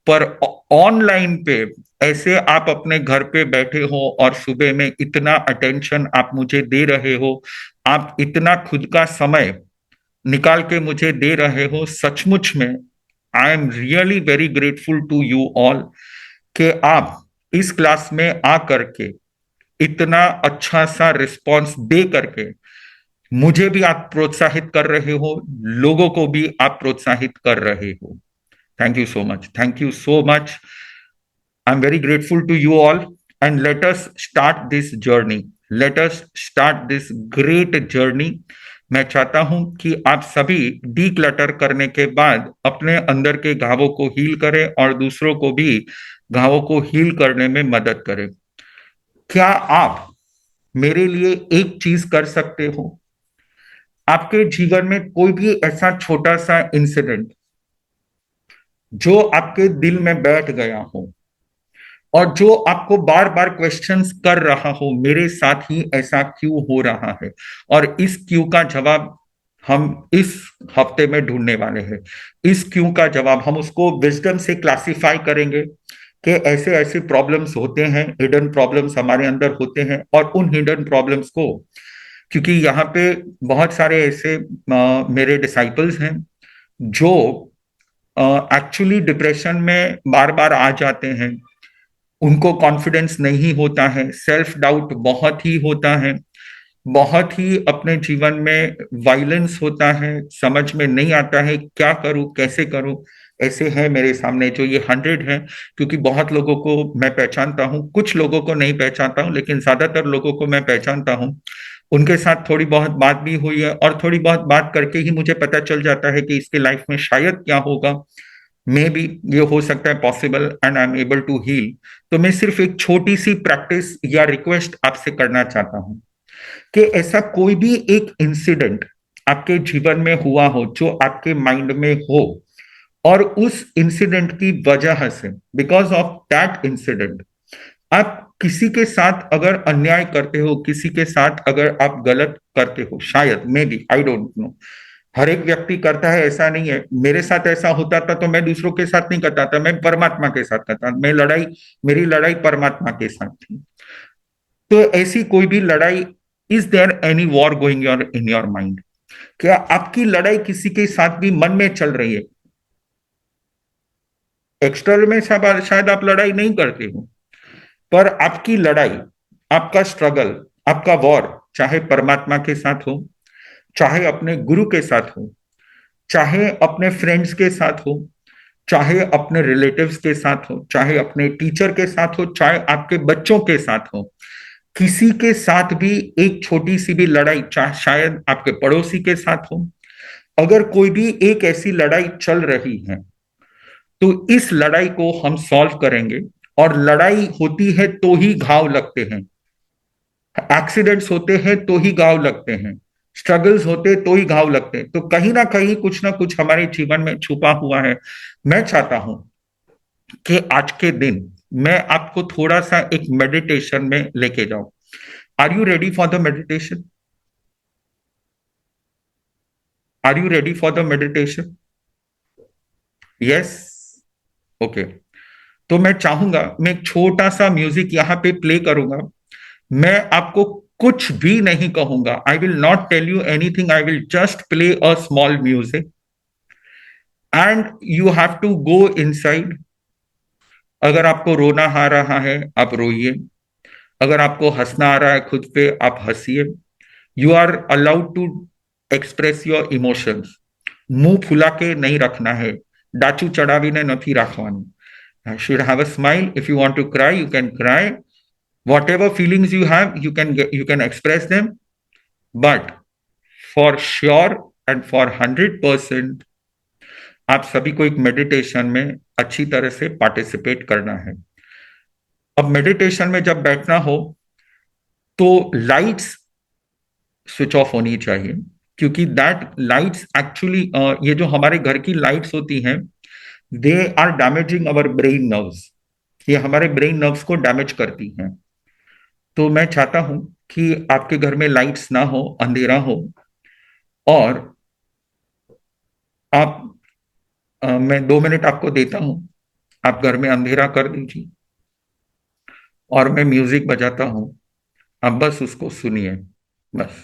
पर ऑनलाइन पे ऐसे आप अपने घर पे बैठे हो और सुबह में इतना अटेंशन आप मुझे दे रहे हो, आप इतना खुद का समय निकाल के मुझे दे रहे हो, सचमुच में I am really very grateful to you all कि आप इस क्लास में आ करके इतना अच्छा सा रिस्पॉन्स दे करके मुझे भी आप प्रोत्साहित कर रहे हो, लोगों को भी आप प्रोत्साहित कर रहे हो। Thank you so much. Thank you so much. I'm very grateful to you all. And let us start this journey. Let us start this great journey. मैं चाहता हूं कि आप सभी डीक्लटर करने के बाद अपने अंदर के घावों को हील करें और दूसरों को भी घावों को हील करने में मदद करें। क्या आप मेरे लिए एक चीज कर सकते हो? आपके जीवन में कोई भी ऐसा छोटा सा इंसिडेंट जो आपके दिल में बैठ गया हो और जो आपको बार बार क्वेश्चंस कर रहा हो, मेरे साथ ही ऐसा क्यों हो रहा है, और इस क्यों का जवाब हम इस हफ्ते में ढूंढने वाले हैं। इस क्यों का जवाब हम उसको विजडम से क्लासिफाई करेंगे कि ऐसे ऐसे प्रॉब्लम्स होते हैं, हिडन प्रॉब्लम्स हमारे अंदर होते हैं, और उन हिडन प्रॉब्लम्स को, क्योंकि यहाँ पे बहुत सारे ऐसे मेरे डिसाइपल्स हैं जो एक्चुअली डिप्रेशन में बार बार आ जाते हैं, उनको कॉन्फिडेंस नहीं होता है, सेल्फ डाउट बहुत ही होता है, बहुत ही अपने जीवन में वायलेंस होता है, समझ में नहीं आता है क्या करूं कैसे करूं। ऐसे हैं मेरे सामने जो ये 100 हैं, क्योंकि बहुत लोगों को मैं पहचानता हूं, कुछ लोगों को नहीं पहचानता हूं, लेकिन ज्यादातर लोगों को मैं पहचानता हूं। उनके साथ थोड़ी बहुत बात भी हुई है, और थोड़ी बहुत बात करके ही मुझे पता चल जाता है कि इसके लाइफ में शायद क्या होगा, मे बी ये हो सकता है possible, and I am able to heal. तो मैं सिर्फ एक छोटी सी प्रैक्टिस या रिक्वेस्ट आपसे करना चाहता हूं कि ऐसा कोई भी एक इंसिडेंट आपके जीवन में हुआ हो जो आपके माइंड में हो, और उस इंसिडेंट की वजह से, बिकॉज ऑफ दैट इंसिडेंट, आप किसी के साथ अगर अन्याय करते हो, किसी के साथ अगर आप गलत करते हो, शायद maybe, I don't know, हर एक व्यक्ति करता है, ऐसा नहीं है। मेरे साथ ऐसा होता था तो मैं दूसरों के साथ नहीं करता था, मैं परमात्मा के साथ करता, मैं लड़ाई, मेरी लड़ाई परमात्मा के साथ थी। तो ऐसी कोई भी लड़ाई, is there any war going your in your mind? क्या आपकी लड़ाई किसी के साथ भी मन में चल रही है? एक्सटर्नल में शायद आप लड़ाई नहीं करते हो, पर आपकी लड़ाई, आपका स्ट्रगल, आपका वॉर, चाहे परमात्मा के साथ हो, चाहे अपने गुरु के साथ हो, चाहे अपने फ्रेंड्स के साथ हो, चाहे अपने रिलेटिव्स के साथ हो, चाहे अपने टीचर के साथ हो, चाहे आपके बच्चों के साथ हो, किसी के साथ भी एक छोटी सी भी लड़ाई, चाहे शायद आपके पड़ोसी के साथ हो, अगर कोई भी एक ऐसी लड़ाई चल रही है, तो इस लड़ाई को हम सॉल्व करेंगे। और लड़ाई होती है तो ही घाव लगते हैं, एक्सीडेंट्स होते हैं तो ही घाव लगते हैं, स्ट्रगल्स होते तो ही घाव लगते हैं। तो कहीं ना कुछ हमारे जीवन में छुपा हुआ है। मैं चाहता हूं कि आज के दिन मैं आपको थोड़ा सा एक मेडिटेशन में लेके जाऊं। Are you ready for the meditation? Are you ready for the meditation? Yes, okay. तो मैं चाहूंगा, मैं एक छोटा सा म्यूजिक यहाँ पे प्ले करूंगा। मैं आपको कुछ भी नहीं कहूंगा, I will not tell you anything, I will just play a small music and you have to go inside. अगर आपको रोना आ रहा है आप रोइए, अगर आपको हंसना आ रहा है खुद पे आप हंसिए। You are allowed to express your emotions. मुंह फुला के नहीं रखना है, डाचू चढ़ावीने નથી રાખવાનું. Should have a smile. If you want to cry, you can cry. Whatever feelings you have, you can express them. But for sure and for 100%, आप सभी को एक मेडिटेशन में अच्छी तरह से पार्टिसिपेट करना है। अब मेडिटेशन में जब बैठना हो तो लाइट्स स्विच ऑफ होनी चाहिए, क्योंकि दैट लाइट्स एक्चुअली, ये जो हमारे घर की लाइट्स होती हैं, they are damaging our brain nerves. ये हमारे ब्रेन नर्व्स को डैमेज करती हैं। तो मैं चाहता हूं कि आपके घर में लाइट्स ना हो, अंधेरा हो, और आप मैं 2 मिनट आपको देता हूं, आप घर में अंधेरा कर दीजिए, और मैं म्यूजिक बजाता हूं, आप बस उसको सुनिए, बस।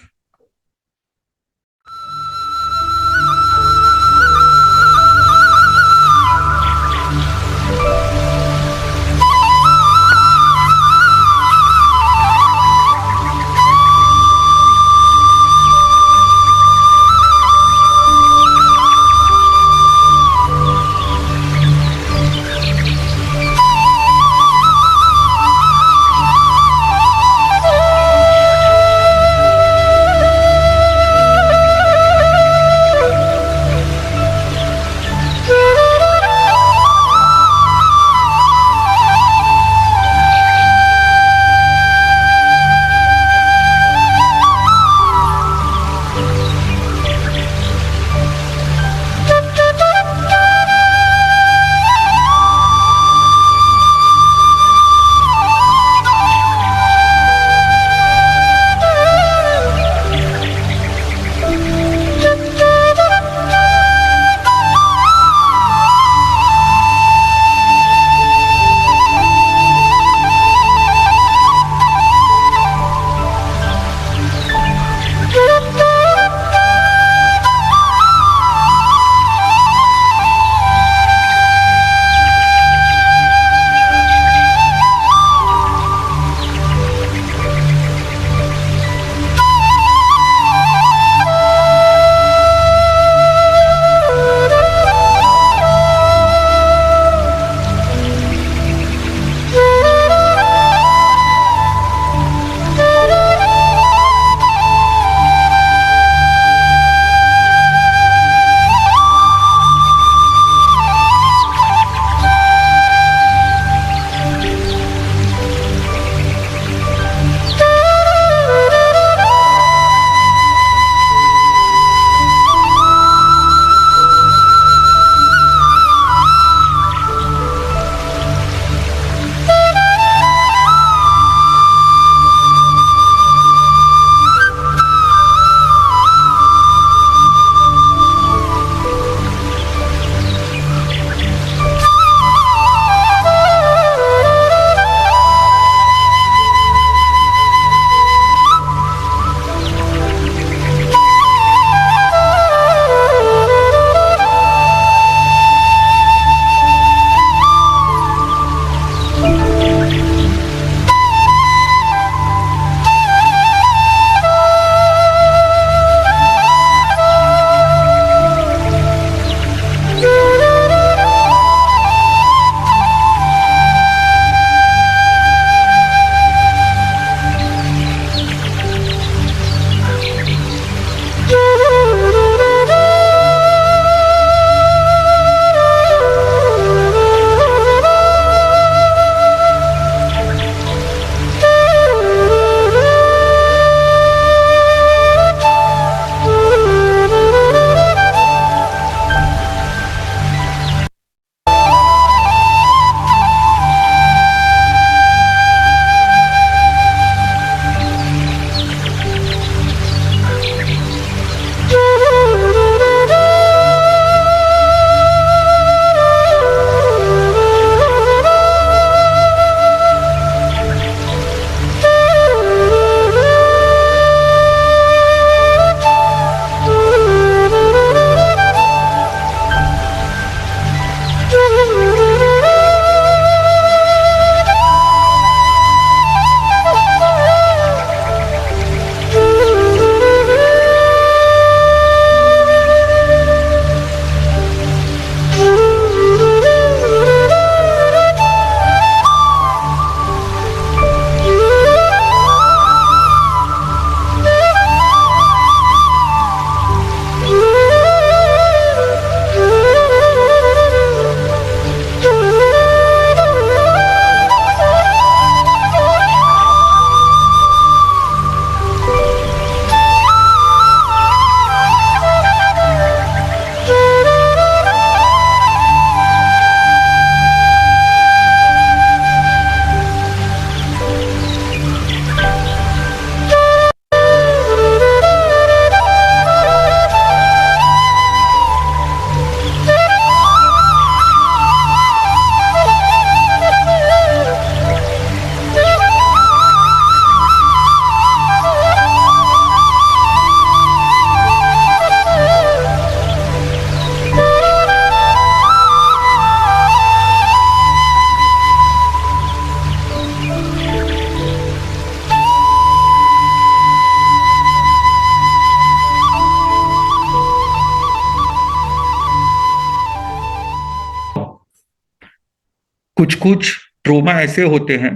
कुछ कुछ ट्रोमा ऐसे होते हैं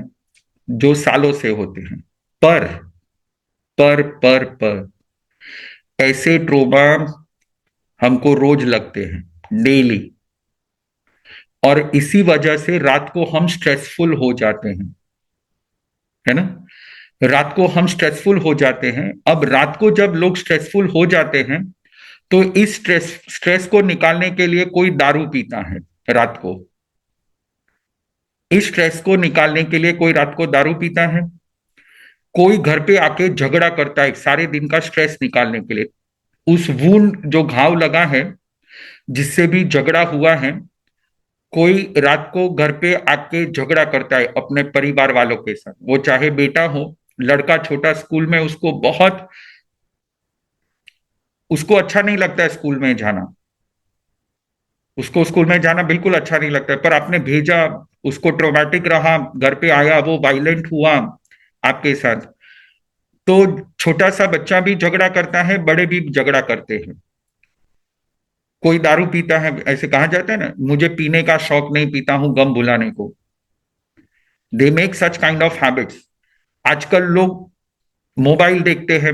जो सालों से होते हैं, पर पर ऐसे ट्रोमा हमको रोज लगते हैं, डेली। और इसी वजह से रात को हम स्ट्रेसफुल हो जाते हैं, है ना। रात को हम स्ट्रेसफुल हो जाते हैं। अब रात को जब लोग स्ट्रेसफुल हो जाते हैं, तो इस स्ट्रेस को निकालने के लिए कोई दारू पीता है रात को। इस स्ट्रेस को निकालने के लिए कोई रात को दारू पीता है, कोई घर पे आके झगड़ा करता है सारे दिन का स्ट्रेस निकालने के लिए। उस वूंड जो घाव लगा है, जिससे भी झगड़ा हुआ है, कोई रात को घर पे आके झगड़ा करता है अपने परिवार वालों के साथ। वो चाहे बेटा हो, लड़का छोटा स्कूल में, उसको अच्छा नहीं लगता है स्कूल में जाना। उसको स्कूल में जाना बिल्कुल अच्छा नहीं लगता है, पर आपने भेजा, उसको ट्रॉमेटिक रहा, घर पे आया, वो वायलेंट हुआ आपके साथ। तो छोटा सा बच्चा भी झगड़ा करता है, बड़े भी झगड़ा करते हैं। कोई दारू पीता है, ऐसे कहा जाता है ना, मुझे पीने का शौक नहीं, पीता हूं गम भुलाने को। They make such kind of habits. आजकल लोग मोबाइल देखते हैं,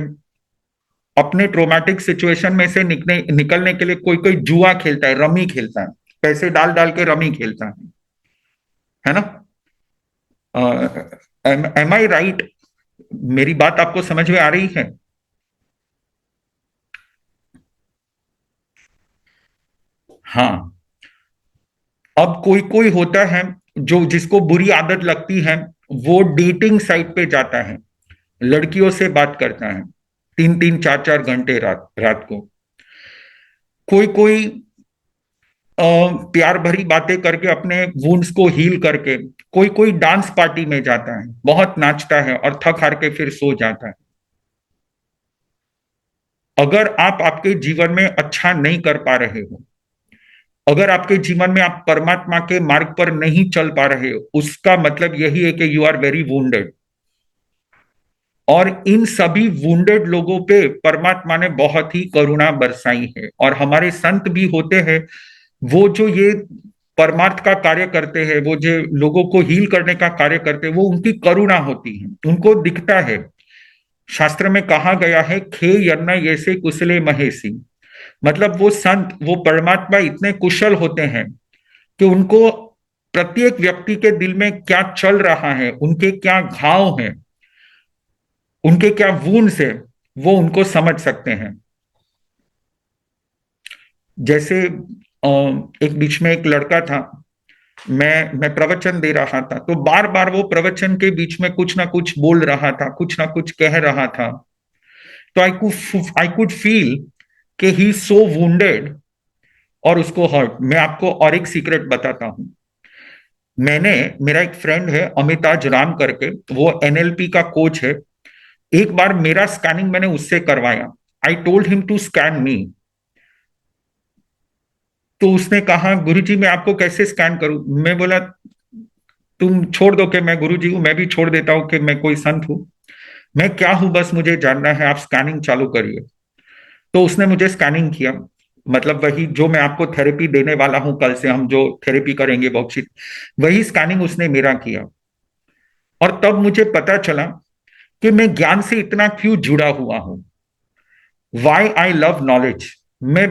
अपने ट्रोमैटिक सिचुएशन में से निकलने के लिए कोई कोई जुआ खेलता है, रमी खेलता है, पैसे डाल डाल के रमी खेलता है ना। एम आई राइट? मेरी बात आपको समझ में आ रही है? हाँ। अब कोई कोई होता है जो जिसको बुरी आदत लगती है, वो डेटिंग साइट पे जाता है, लड़कियों से बात करता है 3 3 4 4 घंटे रात रात को। कोई कोई प्यार भरी बातें करके अपने वुंड्स को हील करके, कोई कोई डांस पार्टी में जाता है, बहुत नाचता है और थक हार के फिर सो जाता है। अगर आप आपके जीवन में अच्छा नहीं कर पा रहे हो, अगर आपके जीवन में आप परमात्मा के मार्ग पर नहीं चल पा रहे हो, उसका मतलब यही है कि यू आर वेरी वुंडेड। और इन सभी वुंडेड लोगों पे परमात्मा ने बहुत ही करुणा बरसाई है। और हमारे संत भी होते हैं, वो जो ये परमार्थ का कार्य करते हैं, वो जो लोगों को हील करने का कार्य करते हैं, वो उनकी करुणा होती है, उनको दिखता है। शास्त्र में कहा गया है, खे यन्न ऐसे कुशले महेशी। मतलब वो संत, वो परमात्मा इतने कुशल होते हैं कि उनको प्रत्येक व्यक्ति के दिल में क्या चल रहा है, उनके क्या घाव हैं, उनके क्या वूंड्स है, वो उनको समझ सकते हैं। जैसे एक बीच में एक लड़का था, मैं प्रवचन दे रहा था, तो बार बार वो प्रवचन के बीच में कुछ ना कुछ बोल रहा था, कुछ ना कुछ कह रहा था। तो आई कुड फील कि ही सो वुंडेड और उसको हर्ट। मैं आपको और एक सीक्रेट बताता हूं। मेरा एक फ्रेंड है अमिताज राम करके, वो एनएलपी का कोच है। एक बार मेरा स्कैनिंग मैंने उससे करवाया। I told him to scan me. तो उसने कहा, गुरुजी मैं आपको कैसे स्कैन करूं? मैं बोला, तुम छोड़ दो कि मैं गुरुजी हूं, मैं भी छोड़ देता हूं कि मैं कोई संत हूं। मैं क्या हूं बस मुझे जानना है, आप स्कैनिंग चालू करिए। तो उसने मुझे स्कैनिंग किया, मतलब वही जो मैं आपको थेरेपी देने वाला हूं, कल से हम जो थेरेपी करेंगे वर्कशीट, वही स्कैनिंग उसने मेरा किया। और तब मुझे पता चला कि मैं ज्ञान से इतना क्यों जुड़ा हुआ हूं, वाई आई लव नॉलेज। मैं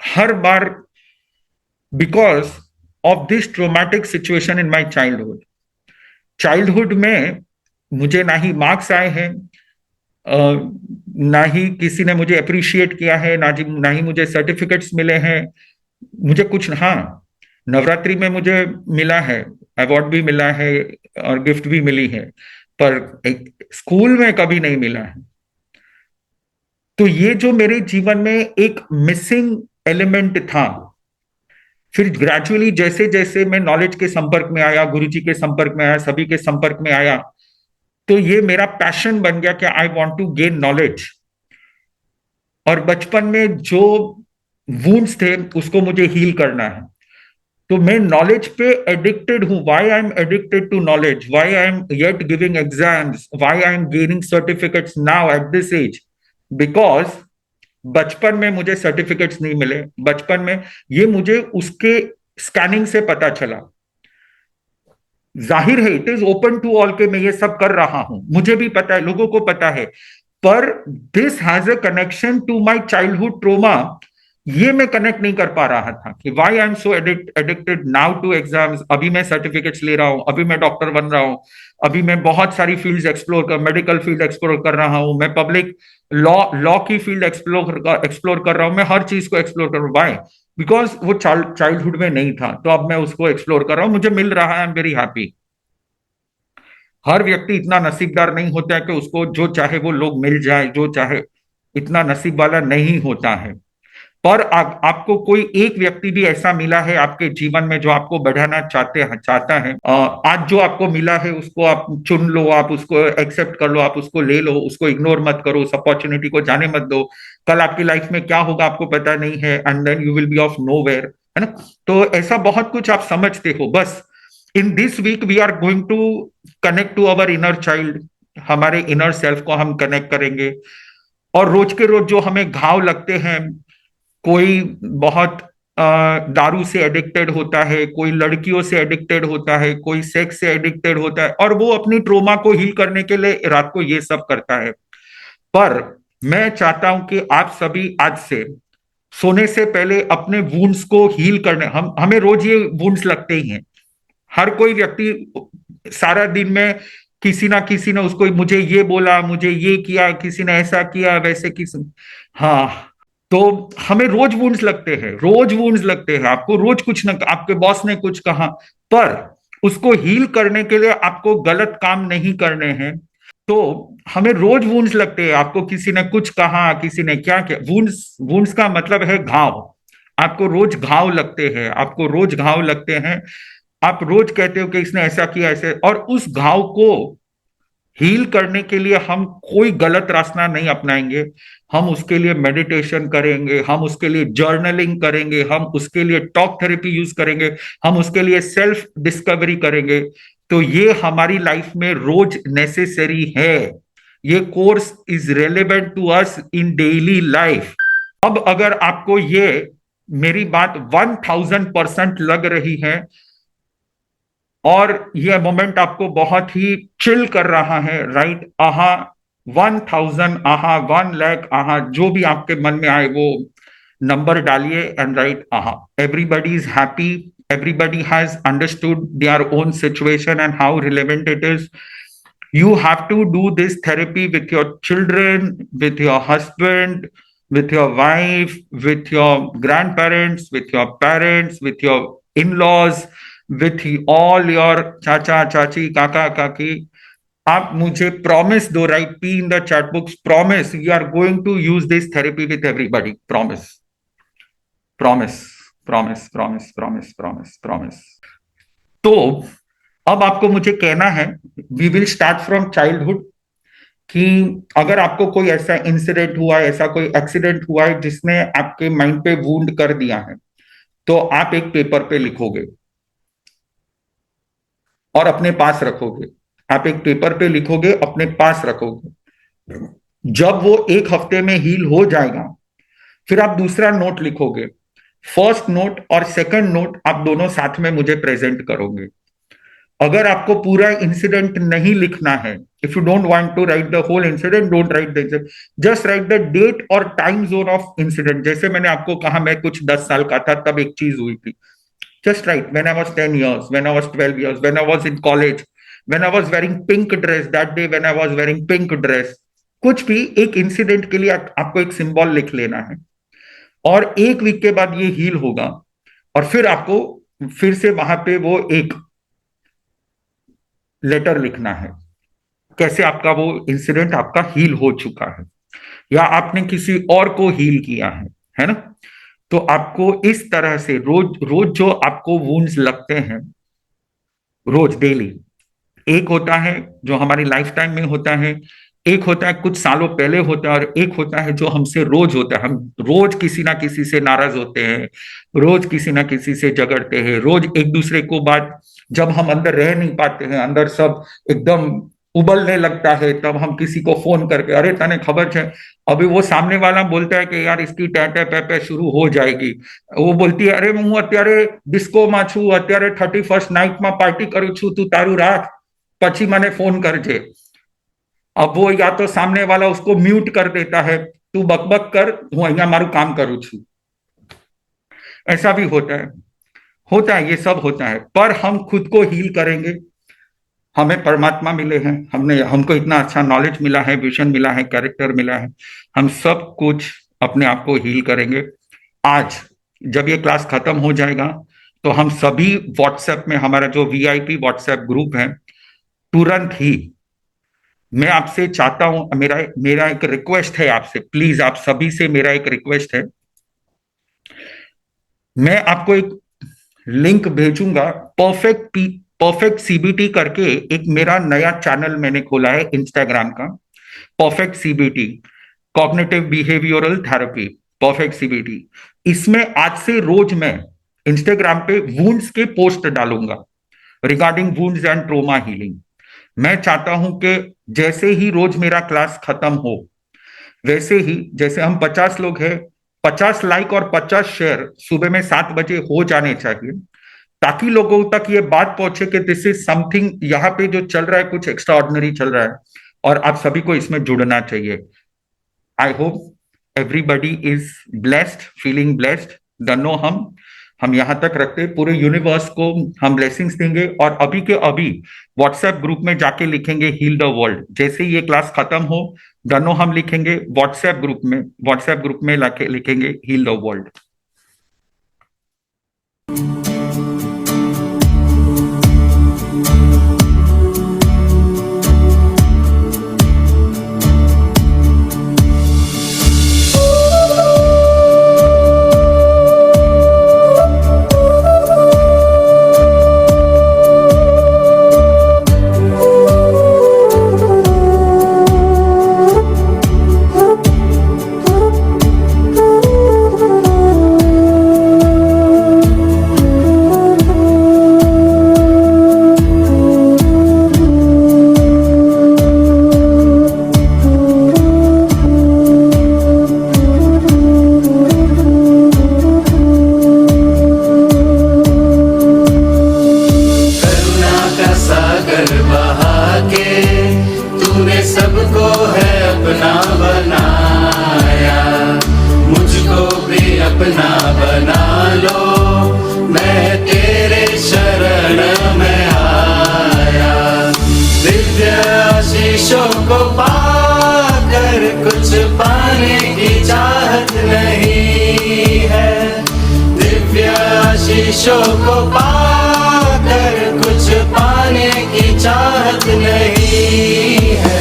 हर बार, because of this traumatic situation in my childhood. Childhood में मुझे ना ही मार्क्स आए हैं, ना ही किसी ने मुझे अप्रिशिएट किया है, ना ही मुझे सर्टिफिकेट्स मिले हैं। मुझे कुछ, हाँ, नवरात्रि में मुझे मिला है, अवार्ड भी मिला है और गिफ्ट भी मिली है, पर एक स्कूल में कभी नहीं मिला है। तो ये जो मेरे जीवन में एक मिसिंग एलिमेंट था, फिर ग्रेजुअली जैसे जैसे मैं नॉलेज के संपर्क में आया, गुरुजी के संपर्क में आया, सभी के संपर्क में आया, तो ये मेरा पैशन बन गया कि I want to gain knowledge. और बचपन में जो वुंड्स थे उसको मुझे हील करना है। तो मैं नॉलेज पे एडिक्टेड हूं। Why I am addicted to knowledge, why I am yet giving exams, why I am gaining certificates now at this age, because बचपन में मुझे सर्टिफिकेट्स नहीं मिले। बचपन में ये मुझे उसके स्कैनिंग से पता चला। जाहिर है it is open to all के मैं ये सब कर रहा हूं, मुझे भी पता है, लोगों को पता है, पर this has a connection to my childhood trauma. ये मैं कनेक्ट नहीं कर पा रहा था कि why I am so addicted now to exams. अभी मैं सर्टिफिकेट्स ले रहा हूँ, अभी मैं डॉक्टर बन रहा हूँ, अभी मैं बहुत सारी फील्ड्स एक्सप्लोर कर, मेडिकल फील्ड एक्सप्लोर कर रहा हूँ, मैं पब्लिक लॉ लॉ की फील्ड एक्सप्लोर कर रहा हूँ, मैं हर चीज को एक्सप्लोर कर रहा हूँ। वाई? बिकॉज वो चाइल्डहुड में नहीं था, तो अब मैं उसको एक्सप्लोर कर रहा हूँ, मुझे मिल रहा है, आई एम वेरी हैप्पी। हर व्यक्ति इतना नसीबदार नहीं होता है कि उसको जो चाहे वो लोग मिल जाए, जो चाहे, इतना नसीब वाला नहीं होता है। पर आपको कोई एक व्यक्ति भी ऐसा मिला है आपके जीवन में जो आपको बढ़ाना चाहता है। आज जो आपको मिला है उसको आप चुन लो, आप उसको एक्सेप्ट कर लो, आप उसको ले लो, उसको इग्नोर मत करो, उस अपॉर्चुनिटी को जाने मत दो। कल आपकी लाइफ में क्या होगा आपको पता नहीं है, and then you will be of nowhere, है ना? तो ऐसा बहुत कुछ आप समझते हो। बस in this week we are going to connect to our inner child, हमारे इनर सेल्फ को हम कनेक्ट करेंगे। और रोज के रोज जो हमें घाव लगते हैं, कोई बहुत दारू से एडिक्टेड होता है, कोई लड़कियों से एडिक्टेड होता है, कोई सेक्स से एडिक्टेड होता है, और वो अपनी ट्रोमा को हील करने के लिए रात को ये सब करता है। पर मैं चाहता हूं कि आप सभी आज से सोने से पहले अपने वुंड्स को हील करने, हम हमें रोज ये वुंड्स लगते ही हैं। हर कोई व्यक्ति सारा दिन में किसी ना किसी ने उसको, मुझे ये बोला, मुझे ये किया, किसी ने ऐसा किया, वैसे किसी, हाँ। तो हमें रोज वुंड्स लगते हैं, रोज वुंड्स लगते हैं, आपको रोज कुछ ना, आपके बॉस ने कुछ कहा, पर उसको हील करने के लिए आपको गलत काम नहीं करने हैं। तो हमें रोज वुंड्स लगते हैं, आपको किसी ने कुछ कहा, किसी ने क्या किया, वुंड्स, वुंड्स का मतलब है घाव। आपको रोज घाव लगते हैं, आपको रोज घाव लगते हैं। आप रोज कहते हो कि इसने ऐसा किया, ऐसे, और उस घाव को हील करने के लिए हम कोई गलत रास्ता नहीं अपनाएंगे। हम उसके लिए मेडिटेशन करेंगे, हम उसके लिए जर्नलिंग करेंगे, हम उसके लिए टॉक थेरेपी यूज करेंगे, हम उसके लिए सेल्फ डिस्कवरी करेंगे। तो ये हमारी लाइफ में रोज नेसेसरी है। ये course is relevant to us in daily life. अब अगर आपको ये मेरी बात 1000% लग रही है, और ये मोमेंट आपको बहुत ही चिल कर रहा है, राइट? आहा 1000, आहा 1 लाख, आहा जो भी आपके मन में आए वो नंबर डालिए एंड राइट आहा। Everybody is happy, everybody has understood their own situation and how relevant it is. You have to do this therapy with your children, with your husband, with your wife, with your grandparents, with your parents, with your in-laws, with all your चाचा चाची काका काकी। आप मुझे promise दो, right? P in the chat box, promise we are going to use this therapy with everybody, promise, promise, promise, promise, promise, promise, promise. तो अब आपको मुझे कहना है, we will start from childhood, कि अगर आपको कोई ऐसा इंसिडेंट हुआ है, ऐसा कोई एक्सीडेंट हुआ है जिसने आपके माइंड पे वूंड कर दिया है, तो आप एक पेपर पे लिखोगे और अपने पास रखोगे। आप एक पेपर पे लिखोगे, अपने पास रखोगे। जब वो 1 हफ्ते में हील हो जाएगा, फिर आप दूसरा नोट लिखोगे। फर्स्ट नोट और सेकंड नोट आप दोनों साथ में मुझे प्रेजेंट करोगे। अगर आपको पूरा इंसिडेंट नहीं लिखना है, if you don't want to write the whole incident, don't write the incident, just write the date और टाइम जोन ऑफ इंसिडेंट। जैसे मैंने आपको कहा मैं कुछ 10 साल का था तब एक चीज हुई थी, just right when I was 10 years, when I was 12 years, when I was in college, when I was wearing pink dress, that day when I was wearing pink dress। कुछ भी एक इंसिडेंट के लिए आपको एक सिंबल लिख लेना है, और 1 वीक के बाद ये हील होगा, और फिर आपको फिर से वहां पे वो एक लेटर लिखना है, कैसे आपका वो इंसिडेंट आपका हील हो चुका है, या आपने किसी और को हील किया है ना? तो आपको इस तरह से रोज रोज जो आपको वुंड्स लगते हैं, रोज डेली, एक होता है जो हमारी लाइफ टाइम में होता है, एक होता है कुछ सालों पहले होता है, और एक होता है जो हमसे रोज होता है। हम रोज किसी ना किसी से नाराज होते हैं, रोज किसी ना किसी से झगड़ते हैं, रोज एक दूसरे को बात, जब हम अंदर रह नहीं पाते हैं, अंदर सब एकदम उबलने लगता है, तब हम किसी को फोन करके, अरे तने खबर है, अभी वो सामने वाला बोलता है कि यार इसकी टैटे पैपे शुरू हो जाएगी, वो बोलती है अरे હું અત્યારે ડિસ્કોમાં છું, અત્યારે 31st નાઇટમાં પાર્ટી કરું છું, તું તારું રાખ, પછી મને फोन करजे। अब वो या तो सामने वाला उसको म्यूट कर देता है, तू बकबक कर, હું અહીંયા મારું काम करूं છું। ऐसा भी होता है, ये सब होता है, पर हम खुद को हील करेंगे। हमें परमात्मा मिले हैं, हमको इतना अच्छा नॉलेज मिला है, विजन मिला है, कैरेक्टर मिला है, हम सब कुछ अपने आप को हील करेंगे। आज जब ये क्लास खत्म हो जाएगा तो हम सभी व्हाट्सएप में, हमारा जो वीआईपी व्हाट्सएप ग्रुप है, तुरंत ही मैं आपसे चाहता हूं, मेरा एक रिक्वेस्ट है आपसे, प्लीज आप सभी से मेरा एक रिक्वेस्ट है, मैं आपको एक लिंक भेजूंगा। परफेक्ट सीबीटी करके एक मेरा नया चैनल मैंने खोला है इंस्टाग्राम का, perfect CBT, cognitive behavioural therapy, perfect CBT. इसमें आज से रोज मैं इंस्टाग्राम पे वुंड्स के पोस्ट डालूंगा regarding wounds and trauma healing. मैं चाहता हूं कि जैसे ही रोज मेरा क्लास खत्म हो, वैसे ही जैसे हम 50 लोग हैं, 50 लाइक और 50 शेयर सुबह में 7 बजे हो जाने चाहिए, ताकि लोगों तक ये बात पहुंचे कि दिस इज समथिंग, यहाँ पे जो चल रहा है कुछ एक्स्ट्रा ऑर्डिनरी चल रहा है, और आप सभी को इसमें जुड़ना चाहिए। I hope everybody is blessed, feeling blessed. Dhanno हम यहां तक रखते, पूरे यूनिवर्स को हम ब्लेसिंग्स देंगे, और अभी के अभी व्हाट्सएप ग्रुप में जाके लिखेंगे हील द वर्ल्ड। जैसे ही ये क्लास खत्म हो, धन्नो हम लिखेंगे व्हाट्सएप ग्रुप में लाके लिखेंगे हील द वर्ल्ड। आशीषों को पाकर कुछ पाने की चाहत नहीं है।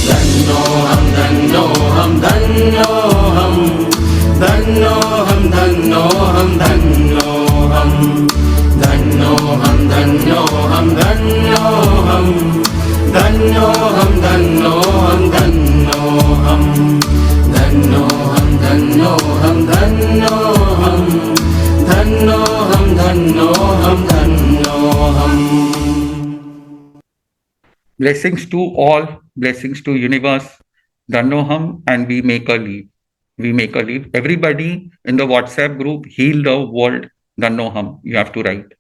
धन्नो हम, धन्नो हम, धन्नो हम, धन्नो हम, धन्नो हम, धन्नो हम, धन्नो हम, धन्नो हम, धन्नो हम, धन्नो हम, धन्नो हम, धन्नो हम, धन्नो हम, धन्नो हम, धन्नो हम, धन्नो हम, धन्नो हम, धन्नो हम। Blessings to all, blessings to universe. Dhanno hum, and we make a leave. We make a leave. Everybody in the WhatsApp group, heal the world. Dhanno hum. You have to write.